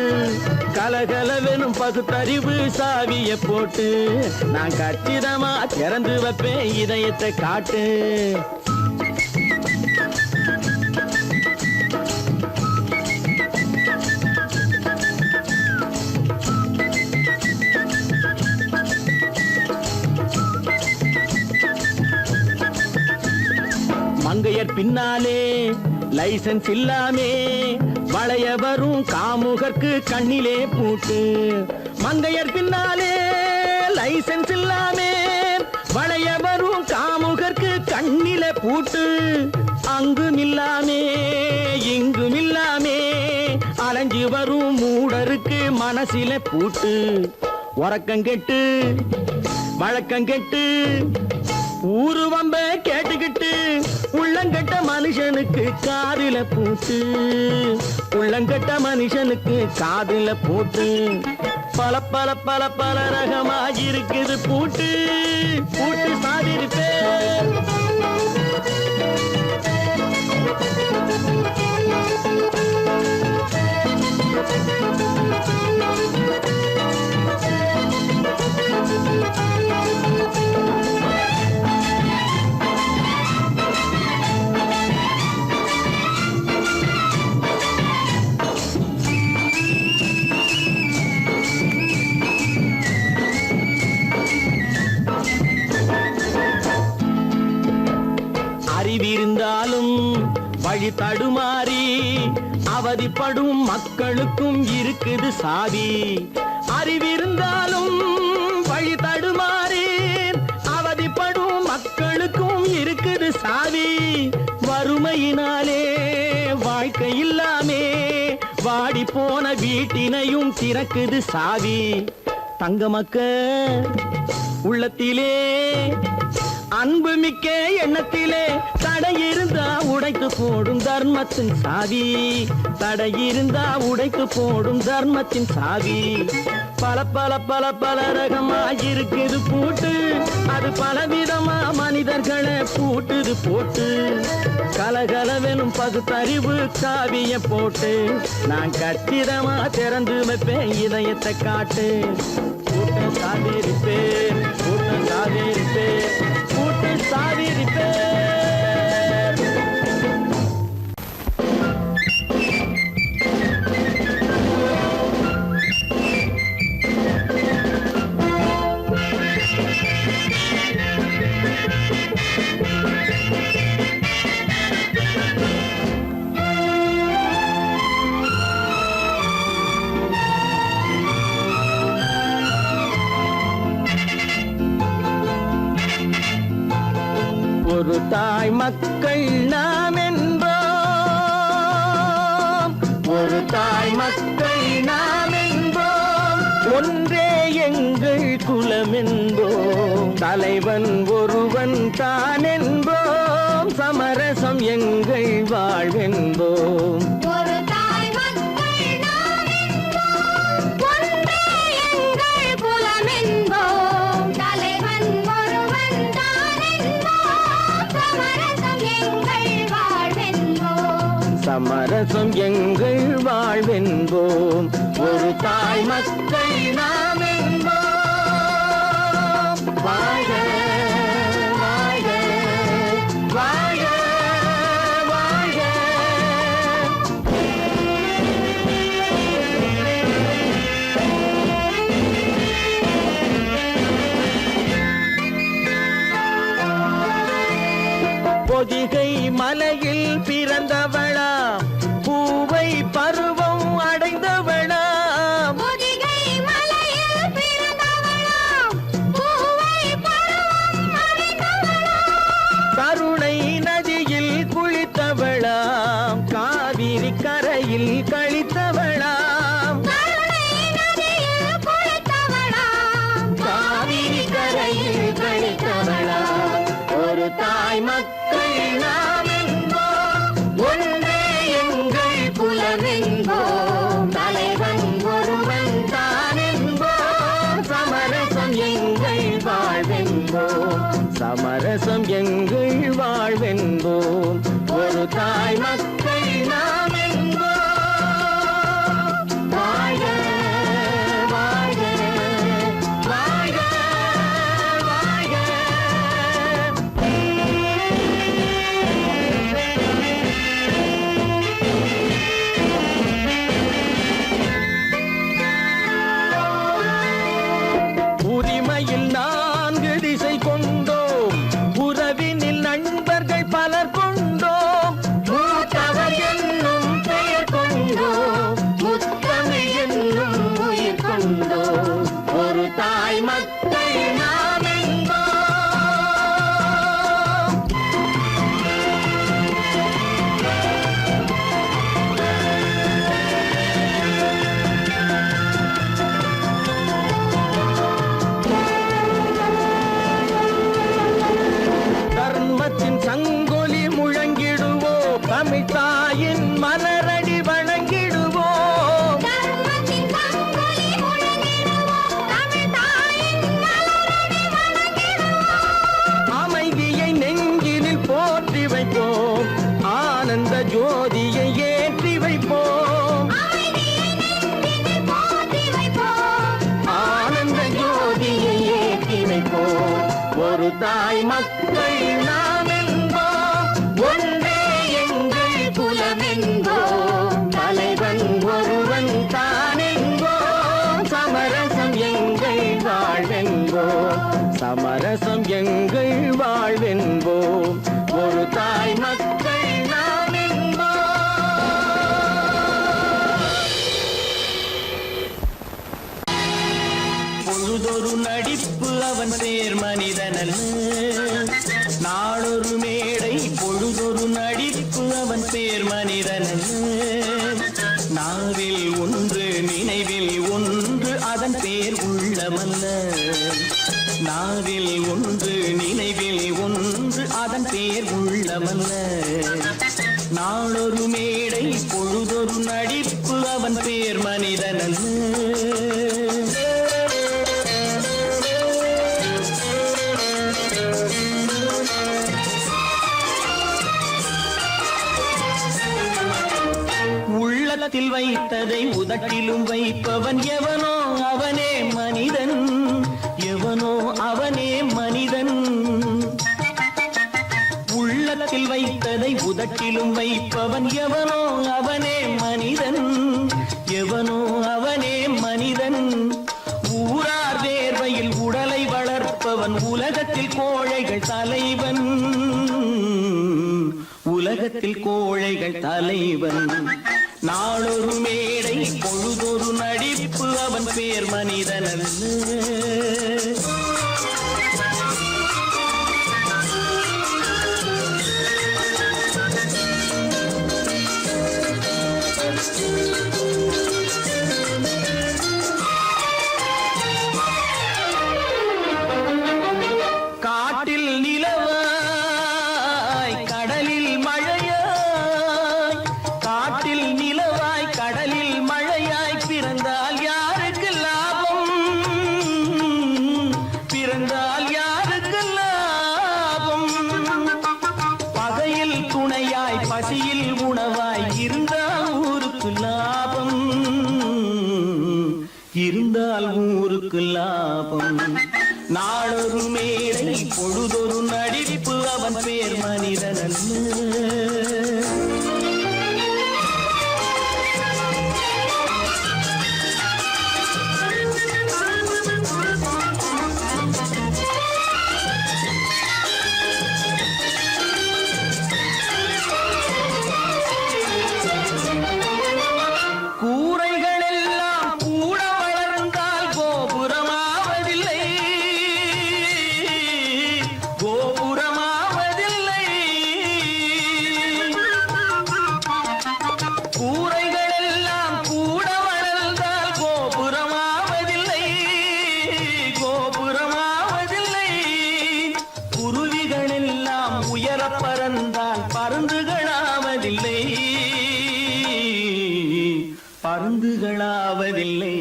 கலகலவெனும் பகுத்தறிவு சாவிய போட்டு நான் கச்சிதமா திறந்து வைப்பேன் இதயத்தை காட்டு. மங்கையர் பின்னாலே லைசன்ஸ் இல்லாமே வளைய வரும் காமுகர்க்கு கண்ணிலே பூட்டு. மங்கையர் பின்னாலே லைசன்ஸ் இல்லாமே வளைய வரும் காமுகர்க்கு கண்ணிலே பூட்டு. அங்கும் இல்லாமே இங்கும் இல்லாமே அலைஞ்சு வரும் மூடருக்கு மனசிலே பூட்டு. உறக்கங்கெட்டு வழக்கங்கெட்டு ஊருவம்ப கேட்டுக்கிட்டு உள்ளங்கட்ட மனுஷனுக்கு காதில பூட்டு. உள்ளங்கட்ட மனுஷனுக்கு காதில பூட்டு. பல பல பல பல ரகமாயிருக்குது பூட்டு பூட்டு சாதிருப்பேர். அறிவிருந்தாலும் வழி தடுமாறி அவதிப்படும் மக்களுக்கும் இருக்குது சாவி. அறிவிருந்தாலும் வழி தடுமாறி அவதிப்படும் மக்களுக்கும் இருக்குது சாவி. வறுமையினாலே வாழ்க்கை இல்லாமே வாடி போன வீட்டினையும் திறக்குது சாவி. தங்க மக்க உள்ளத்திலே அன்பு மிக்க எண்ணத்திலே தடை இருந்தா உடைத்து போடும் தர்மத்தின் சாவி. தடை இருந்தா உடைத்து போடும் தர்மத்தின் சாவி. பல பல பல பல ரகமா இருக்குது பூட்டு, அது பலவிதமா மனிதர்களை பூட்டுது போட்டு. கலகலவெனும் பகுத்தறிவு காவிய போட்டு, நான் கச்சிதமா திறந்து வைப்பேன் இதயத்தை காட்டு. கூட்டம் சாதிருப்பேன், கூட்டம் சாதிருப்பேன், கூட்டம் சாதிருப்பேன். ஒரு தாய் மக்கள் நாம் என்போம், ஒரு தாய் மக்கள் நாம் என்போம், ஒன்றே எங்கள் குலம் என்போம். தலைவன் ஒருவன் தான் என்போம், சமரசம் எங்கள் வாழ்வென்போம். ஒரு தாய் மக்கள் நாம் என்போம், ஒன்றே எங்கள் குலம் என்போம். தலைவன் ஒருவன் தான் என்போம், சமரசம் எங்கள் வாழ்வென்போம். சமரசம் எங்கள் வாழ்வென்போம். ஒரு தாய் மக்கள் நாம் என்போம். வாழ்க வாழ்க வாழ்க வாழ்க. பொதிகை மலையில் பிறந்தவளா, பூவை பருவம் அடைந்தவளா. பொதிகை மலையில் பிறந்தவளாம், பூவை பருவம் அடைந்தவளாம். கருணை நதியில் குளித்தவளாம், காவிரி கரையில் கழித்தவளாம். கருணை நதியில் குளித்தவளாம், காவிரி கரையில் கழித்தவளாம். ஒரு தாய் மக்கள் நாம் என்போம், ஒன்றே எங்கள் குலம் என்போம். தலைவன் ஒருவன் தான் என்போம், சமரசம் எங்கள் வாழ்வென்போம். சமரசம் எங்கள் வாழ்வென்போம். ஒரு தாய் மக்கள் நாம் என்போம். வாழ்க வாழ்க வாழ்க வாழ்க. உரிமையில் 4 திசை கொண்டோம், உறவினில் நண்பர்கள் பலர் கொண்டோம். மூத்தவர் என்னும் பெயர் கொண்டோம், முத்தமிழ் என்னும் உயிர் கொண்டோம். ஒரு தாய் மக்கள் நாம் என்போம். தர்மத்தின் சங்கொலி முழங்கிடுவோம், தமிழ் தாயின் மலரடி வணங்கிடுவோம். தர்மத்தின் சங்கொலி முழங்கிடுவோம், தமிழ் தாயின் மலரடி வணங்கிடுவோம். அமைதியை நெஞ்சினில் போற்றி வைப்போம், ஆனந்த ஜோதியை ஏற்றி வைப்போம். அமைதியை நெஞ்சினில் போற்றி வைப்போம், ஆனந்த ஜோதியை ஏற்றி வைப்போம். ஒரு தாய் மக்கள் நாம் என்போம், ஒன்றே எங்கள் குலம் என்போம். தலைவன் ஒருவன் தான் என்போம், சமரசம் எங்கள் வாழ்வென்போம். சமரசம் எங்கள் வாழ்வென்போம். ஒரு தாய் மக்கள் நாம் என்போம். பொழுதொரு நடிப்பு அவன் சேர் மனிதனல்ல, நாளொரு மேடை பொழுதொரு நடிப்பு அவன் சேர் மனிதனல்ல. நாவில் ஒன்று நினைவில் ஒன்று அதன் பேர் உள்ளமல்ல. நாவில் ஒன்று நினைவில் ஒன்று அதன் பேர் உள்ளமல்ல. நாளொரு மேடை பொழுதொரு நடிப்பு அவன் பேர் மனிதனல்ல. உள்ளத்தில் வைத்ததை உதட்டிலும் வைப்பவன் எவனோ அவனே மனிதன், எவனோ அவனே மனிதன். உள்ளத்தில் வைத்ததை உதட்டிலும் வைப்பவன் எவனோ அவனே மனிதன், எவனோ அவனே மனிதன். ஊரார் வேர்வையில் உடலை வளர்ப்பவன் உலகத்தில் கோழைகள் தலைவன், உலகத்தில் கோழைகள் தலைவன். நாளொரு மேடை பொழுதொரு நடிப்பு அவன் பேர் மனிதன் அல்ல. காட்டில் நிலவாய் கடலில் மழையாய், காட்டில் நிலவாய் கடலில் மழையாய் பிறந்தால் யாருக்கு லாபம், பிறந்தால் யாருக்கு லாபம். பகையில் துணையாய் பசியில் உணவாய் இருந்தால் ஊருக்கு லாபம், இருந்தால் ஊருக்கு லாபம். நாளொரு மேடை பொழுதொரு நடிப்பு அவன் பேர் மனிதன் அல்ல. பறந்தால் பருந்துகளாவதில்லை, பருந்துகளாவதில்லை.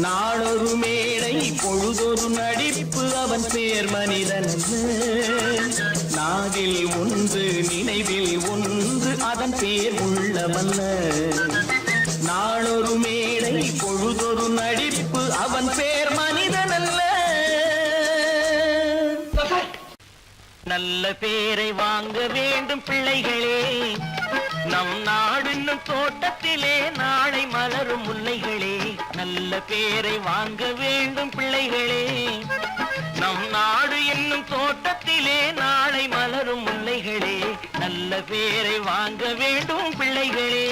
நாளொரு மேடை பொழுதொரு நடிப்பு அவன் பேர் மனிதன் அல்ல. நாவில் ஒன்று நினைவில் ஒன்று அதன் பேர் உள்ளவல்ல. நாளொரு மேடை பொழுதொரு நடிப்பு அவன் பேர் மனிதன் அல்ல. நல்ல பேரை வாங்க வேண்டும் பிள்ளைகளே, நம் நாடு என்னும் தோட்டத்திலே நாளை மலரும் முல்லைகளே. நல்ல பேரை வாங்க வேண்டும் பிள்ளைகளே, நம் நாடு என்னும் தோட்டத்திலே நாளை மலரும் முல்லைகளே. நல்ல பேரை வாங்க வேண்டும் பிள்ளைகளே.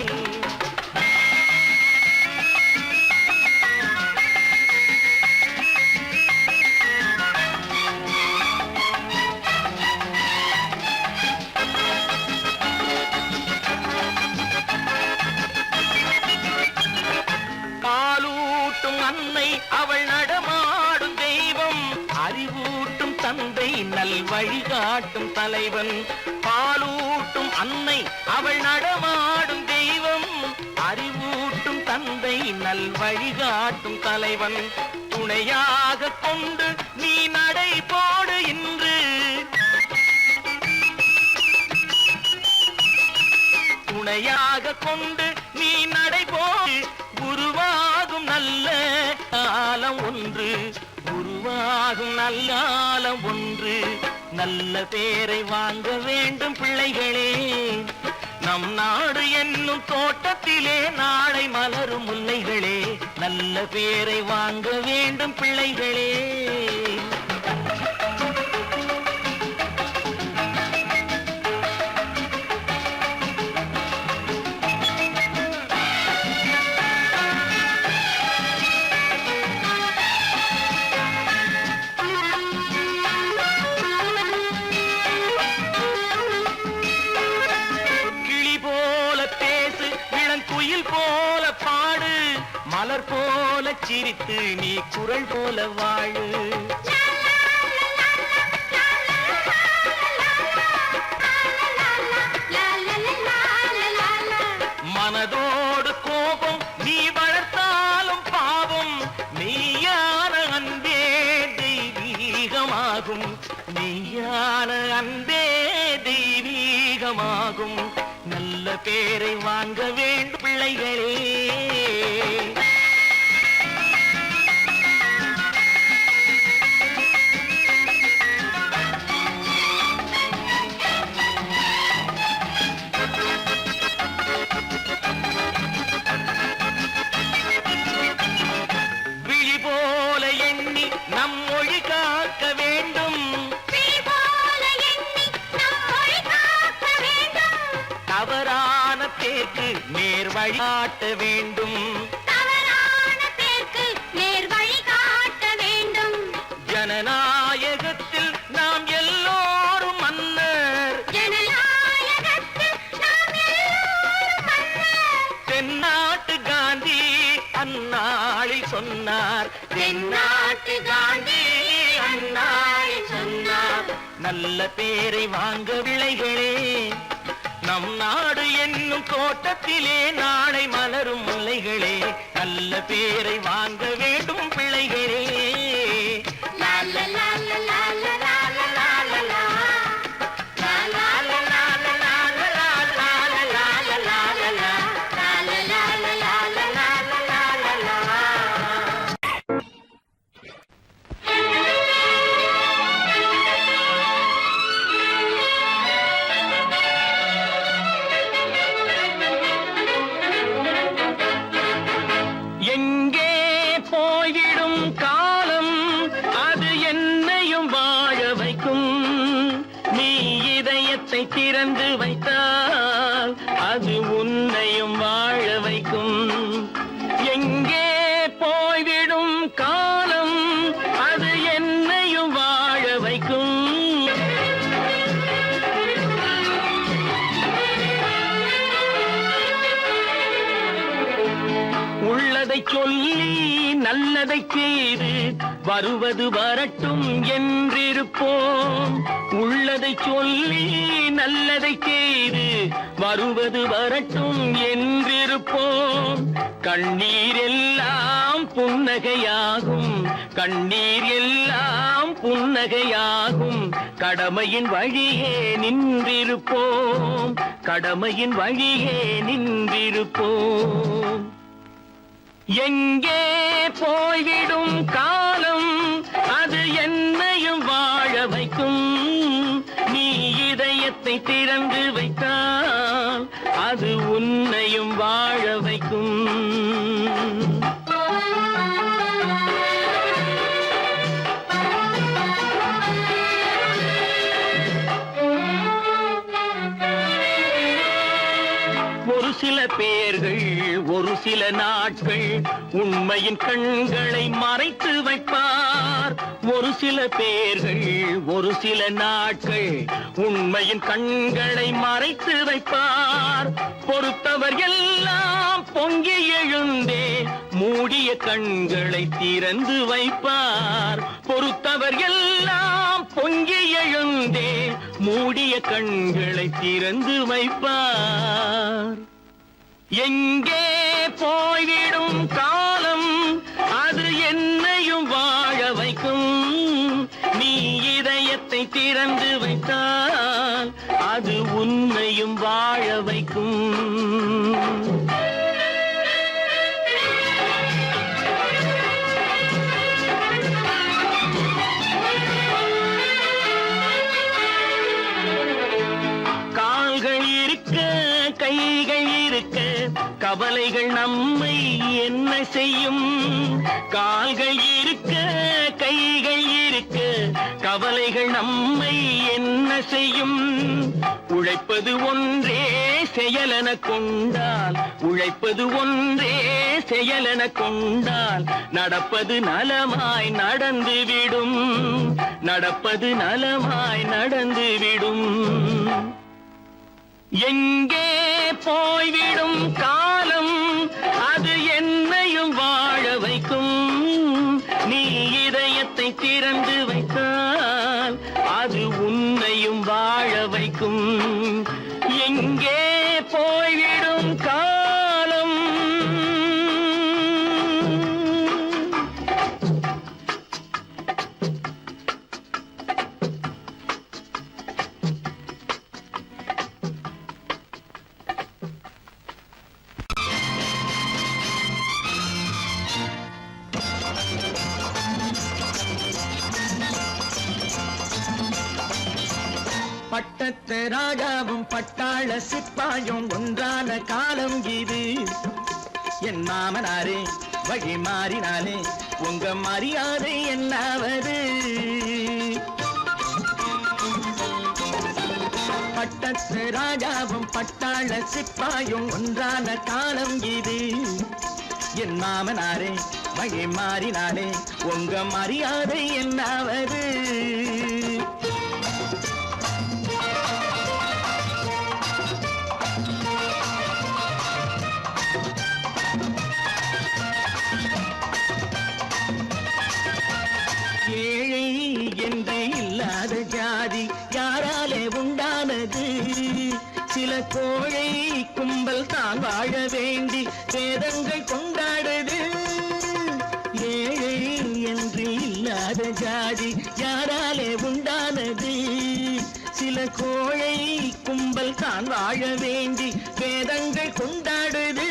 அன்னை அவள் நடமாடும் தெய்வம், அறிவூட்டும் தந்தை நல் வழிகாட்டும் தலைவன். பாலூட்டும் அன்னை அவள் நடமாடும் தெய்வம், அறிவூட்டும் தந்தை நல் வழிகாட்டும் தலைவன். துணையாக கொண்டு நீ நடை போடு இன்று, துணையாக கொண்டு நீ நடை போடு. உருவாகும் நல்ல காலம் ஒன்று, உருவாகும் நல்ல காலம் ஒன்று. நல்ல பேரை வாங்க வேண்டும் பிள்ளைகளே, நம் நாடு என்னும் தோட்டத்திலே நாளை மலரும் முல்லைகளே. நல்ல பேரை வாங்க வேண்டும் பிள்ளைகளே. போல பாடு, மலர் போல சிரித்து நீ குரல் போல வாழு. மனதோடு கோபம் நீ வளர்த்தாலும் பாவம், மெய்யான அன்பே தெய்வீகமாகும், மெய்யான அன்பே தெய்வீகமாகும். நல்ல பேரை வாங்க வேண்டும் பிள்ளைகளே. விழி போல எண்ணி நம் மொழி காக்க வேண்டும். தவறான பேருக்கு நேர் வழி காட்ட வேண்டும். ஜனநாயகத்தில் நாம் எல்லோரும் மன்னர். தென்னாட்டு காந்தி அந்நாளில் சொன்னார். தென்னாட்டு காந்தி அந்நாளில் சொன்னார். நல்ல பேரை வாங்க பிள்ளைகளே. நம் நாடு என்னும் தோட்டத்திலே நாளை மலரும் முல்லைகளே. நல்ல பேரை வாங்க வேண்டும் பிள்ளைகளே. எங்கே போய்விடும் காலம் அது என்னையும் வாழ வைக்கும். நீ இதயத்தை திறந்து வைத்தால் அது உன்னையும் வாழ வைக்கும். எங்கே போய்விடும் காலம் அது என்னையும் வாழ வைக்கும். உள்ளதை சொல்லி நல்லதை செய்து வருவது வரட்டும் என்றிருப்போம். உள்ளதை சொல்லி நல்லதை செய்து வருவது வரட்டும் என்றிருப்போம். கண்ணீர் எல்லாம் புன்னகையாகும். கண்ணீர் எல்லாம் புன்னகையாகும். கடமையின் வழியே நின்றிருப்போம். கடமையின் வழியே நின்றிருப்போம். எங்கே போய்விடும் காலம் அது என்னையும் வாழ வைக்கும். நீ இதயத்தை திறந்து வைத்தால் அது உன்னையும் வாழ வைக்கும். ஒரு சில பேர்கள் ஒரு சில நாட்கள் உண்மையின் கண்களை மறைத்து வைப்பார். ஒரு சில பேர்கள் ஒரு சில நாட்கள் உண்மையின் கண்களை மறைத்து வைப்பார். பொறுத்தவர் எல்லாம் பொங்கி எழுந்தே மூடிய கண்களை திறந்து வைப்பார். பொறுத்தவர் எல்லாம் பொங்கி எழுந்தே மூடிய கண்களை திறந்து வைப்பார். எங்கே போய்விடும் காலம் அது என்னையும் வாழ வைக்கும். நீ இதயத்தை திறந்து வைத்தால் அது உன்னையும் வாழ வைக்கும். கால்கள் இருக்க கைகள் இருக்க கவலைகள் நம்மை என்ன செய்யும். கால்கள் இருக்க கைகள் இருக்க கவலைகள் நம்மை என்ன செய்யும். உழைப்பது ஒன்றே செயலென கொண்டால் உழைப்பது ஒன்றே செயலென கொண்டால் நடப்பது நலமாய் நடந்துவிடும். நடப்பது நலமாய் நடந்துவிடும். எங்கே போய்விடும் காலம் அது என்னையும் வாழ வைக்கும். நீ இதயத்தை திறந்து வைத்தால் அது உன்னையும் வாழ வைக்கும். எங்கே போய்விடும் காலம் பட்டத்து ராஜாவும் பட்டாள சிப்பாயும் ஒன்றான காலம் இது. என் மாமனாரே வழி மாறினாலே உங்க மரியாதை என்னாவது? பட்டத்து ராஜாவும் பட்டாள சிப்பாயும் ஒன்றான காலம் இது. என் மாமனாரே வழி மாறினாலே உங்க மரியாதை என்னாவது? ஏழை என்று இல்லாத ஜாதி யாராலே உண்டானது? சில கோழை கும்பல் தான் வாழ வேண்டி வேதங்கள் கொண்டாடுது. ஏழை என்று இல்லாத ஜாதி யாராலே உண்டானது? சில கோழை கும்பல் தான் வாழ வேண்டி வேதங்கள் கொண்டாடுது.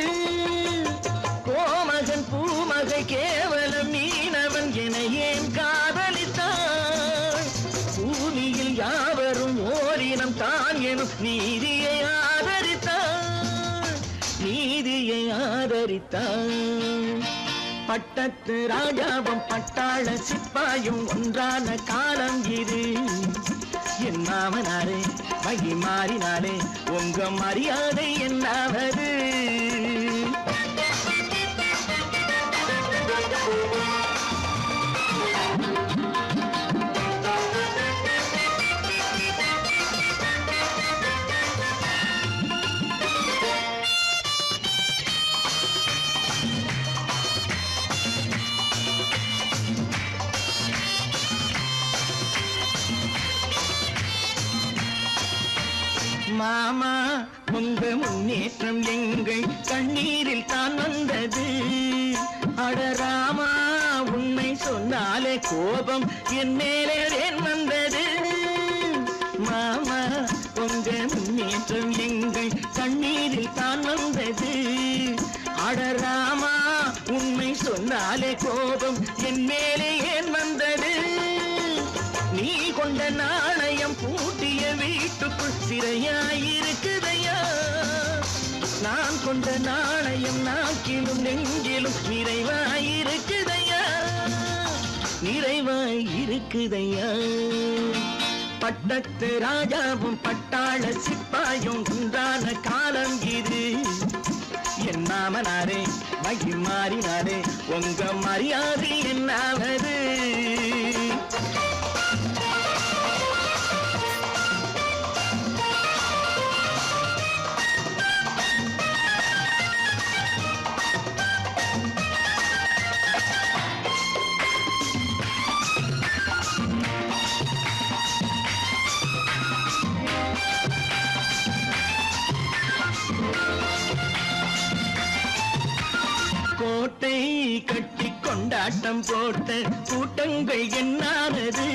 கோமகன் பூமகை கேவலம் மீனவன் என ஏன் காதலித்தான்? பூமியில் யாவரும் ஓரினம் தான் எனும் நீதியை ஆதரித்தான், நீதியை ஆதரித்தான். பட்டத்து ராஜாவும் பட்டாள சிப்பாயும் ஒன்றான காலம் இது. என் மாமனாரே வழி மாறினாலே உங்க மரியாதை என்னாவது? மாமா உங்க முன்னேற்றம் எங்கள் கண்ணீரில் தான் வந்தது. அடராமா உண்மை சொன்னாலே கோபம் என் மேலே ஏன் வந்தது? மாமா உங்க முன்னேற்றம் எங்கள் கண்ணீரில் தான் வந்தது. அடராமா உண்மை சொன்னாலே கோபம் என் மேலே ஏன் வந்தது? நீ கொண்ட நாணயம் பூட்டிய வீட்டுக்குள் சிறையாயிருக்குதையா? நான் கொண்ட நாணயம் நாக்கிலும் நெஞ்சிலும் நிறைவாயிருக்குதையா, நிறைவாயிருக்குதையா. பட்டத்து ராஜாவும் பட்டாள சிப்பாயும் ஒன்றான காலம் இது. என் மாமனாரே வழி மாறினாரே உங்க மரியாதை என்னாவது? கோட்டை கட்டி கொண்டாட்டம் போட்ட கூட்டங்கள் என்னானது?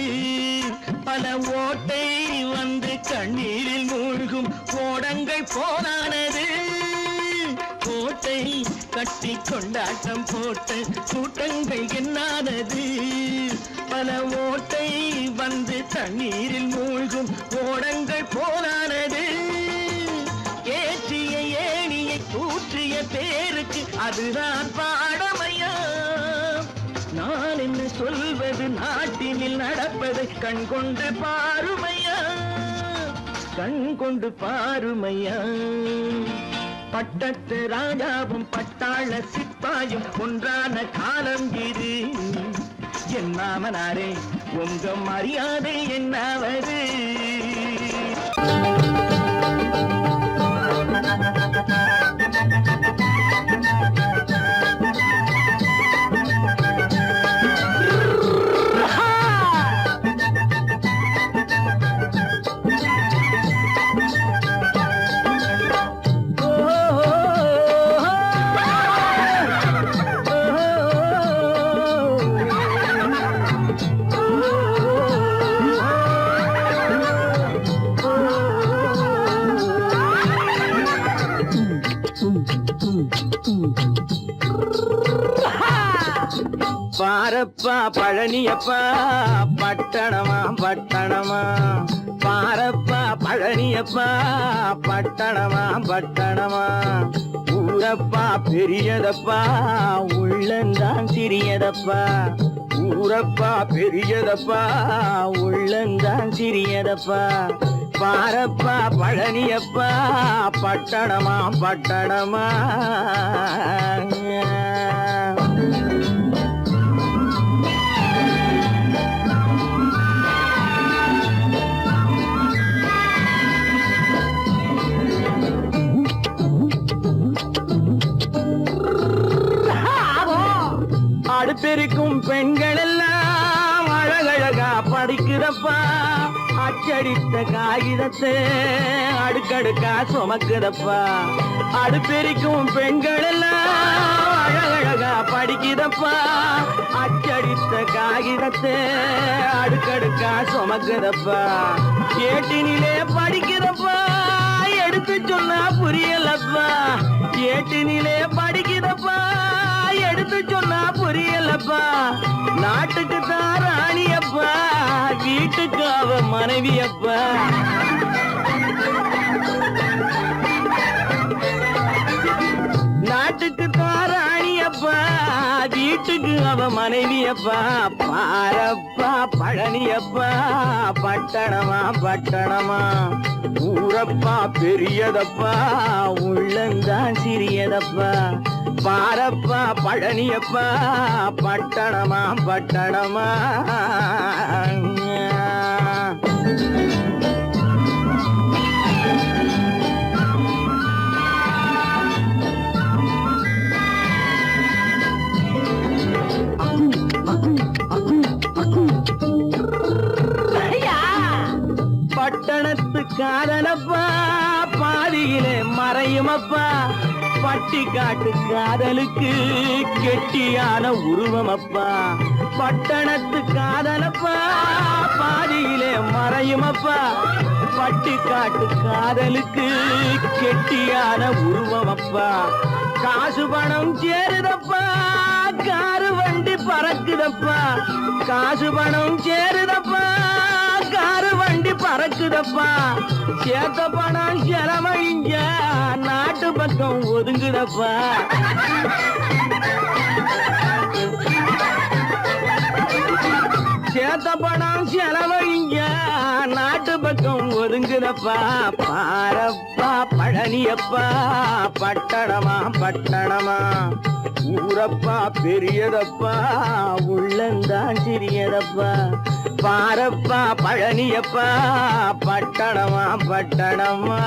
பல ஓட்டை வந்து கண்ணீரில் மூழ்கும் ஓடங்கள் போனானது. கோட்டை கட்டி கொண்டாட்டம் போட்ட கூட்டங்கள் என்னானது? பல ஓட்டை வந்து தண்ணீரில் மூழ்கும் ஓடங்கள் போனானது. ஏற்றிய ஏணியை தூற்றிய பேருக்கு அதுதான் பாடமையா? நான் என்ன சொல்வது? நாட்டினில் நடப்பதை கண் கொண்டு பாருமையா, கண் கொண்டு பாருமையா. பட்டத்து ராஜாவும் பட்டாள சிப்பாயும் ஒன்றான காலம் இது. என் மாமனாரே உங்க மரியாதை என்னாவது? பாரப்பா பழனியப்பா பட்டணமா பட்டணமா, பாரப்பா பழனியப்பா பட்டணமா பட்டணமா ஊரப்பா பெரியதப்பா உள்ளந்தான் சிறியதப்பா ஊரப்பா பெரியதப்பா உள்ளந்தான் சிறியதப்பா பாரப்பா பழனியப்பா பட்டணமா பட்டணமா அடுத்திருக்கும் பெண்கள் எல்லாம் அழகழகா படிக்குதப்பா அச்சடித்த காகிதத்தை அடுக்கடுக்கா சுமக்குதப்பா அடுத்திருக்கும் பெண்கள் எல்லாம் அழகழகா படிக்குதப்பா அச்சடித்த காகிதத்தை அடுக்கடுக்கா சுமக்குதப்பா ஏட்டினிலே படிக்குதப்பா எடுத்து சொன்னா புரியலப்பா ஏட்டினிலே படிக்குதப்பா எடுத்து சொன்னா புரியலப்பா நாட்டுக்கு தான் ராணியப்பா வீட்டுக்கு அவ மனைவியப்பா நாட்டுக்கு தான் ராணியப்பா வீட்டுக்கு அவ மனைவியப்பா பாரப்பா பழனியப்பா பட்டணமா பட்டணமா ஊரப்பா பெரியதப்பா உள்ளந்தான் சிறியதப்பா பாரப்பா பழனியப்பா பட்டணமா பட்டணமா பட்டணத்து காதலப்பா பாதியிலே மறையுமப்பா பட்டி காட்டு காதலுக்கு கெட்டியான உருவமப்பா பட்டணத்து காதலப்பா பாதியிலே மறையுமப்பா பட்டி காட்டு காதலுக்கு கெட்டியான உருவமப்பா காசு பணம் சேருதப்பா காரு வண்டி பறக்குதப்பா காசு பணம் சேருதப்பா காரு வண்டி பறக்குதப்பா சேத்த பணம் செலவழிஞ்ச நாட்டு பக்கம் ஒதுங்குதப்பா சேத்த பணம் செலவழிஞ்ச நாட்டு பக்கம் ஒதுங்குதப்பா பாரப்பா பழனியப்பா பட்டணமா பட்டணமா ஊரப்பா பெரியதப்பா உள்ளந்தான் சிறியதப்பா பாரப்பா பழனியப்பா பட்டணமா பட்டணமா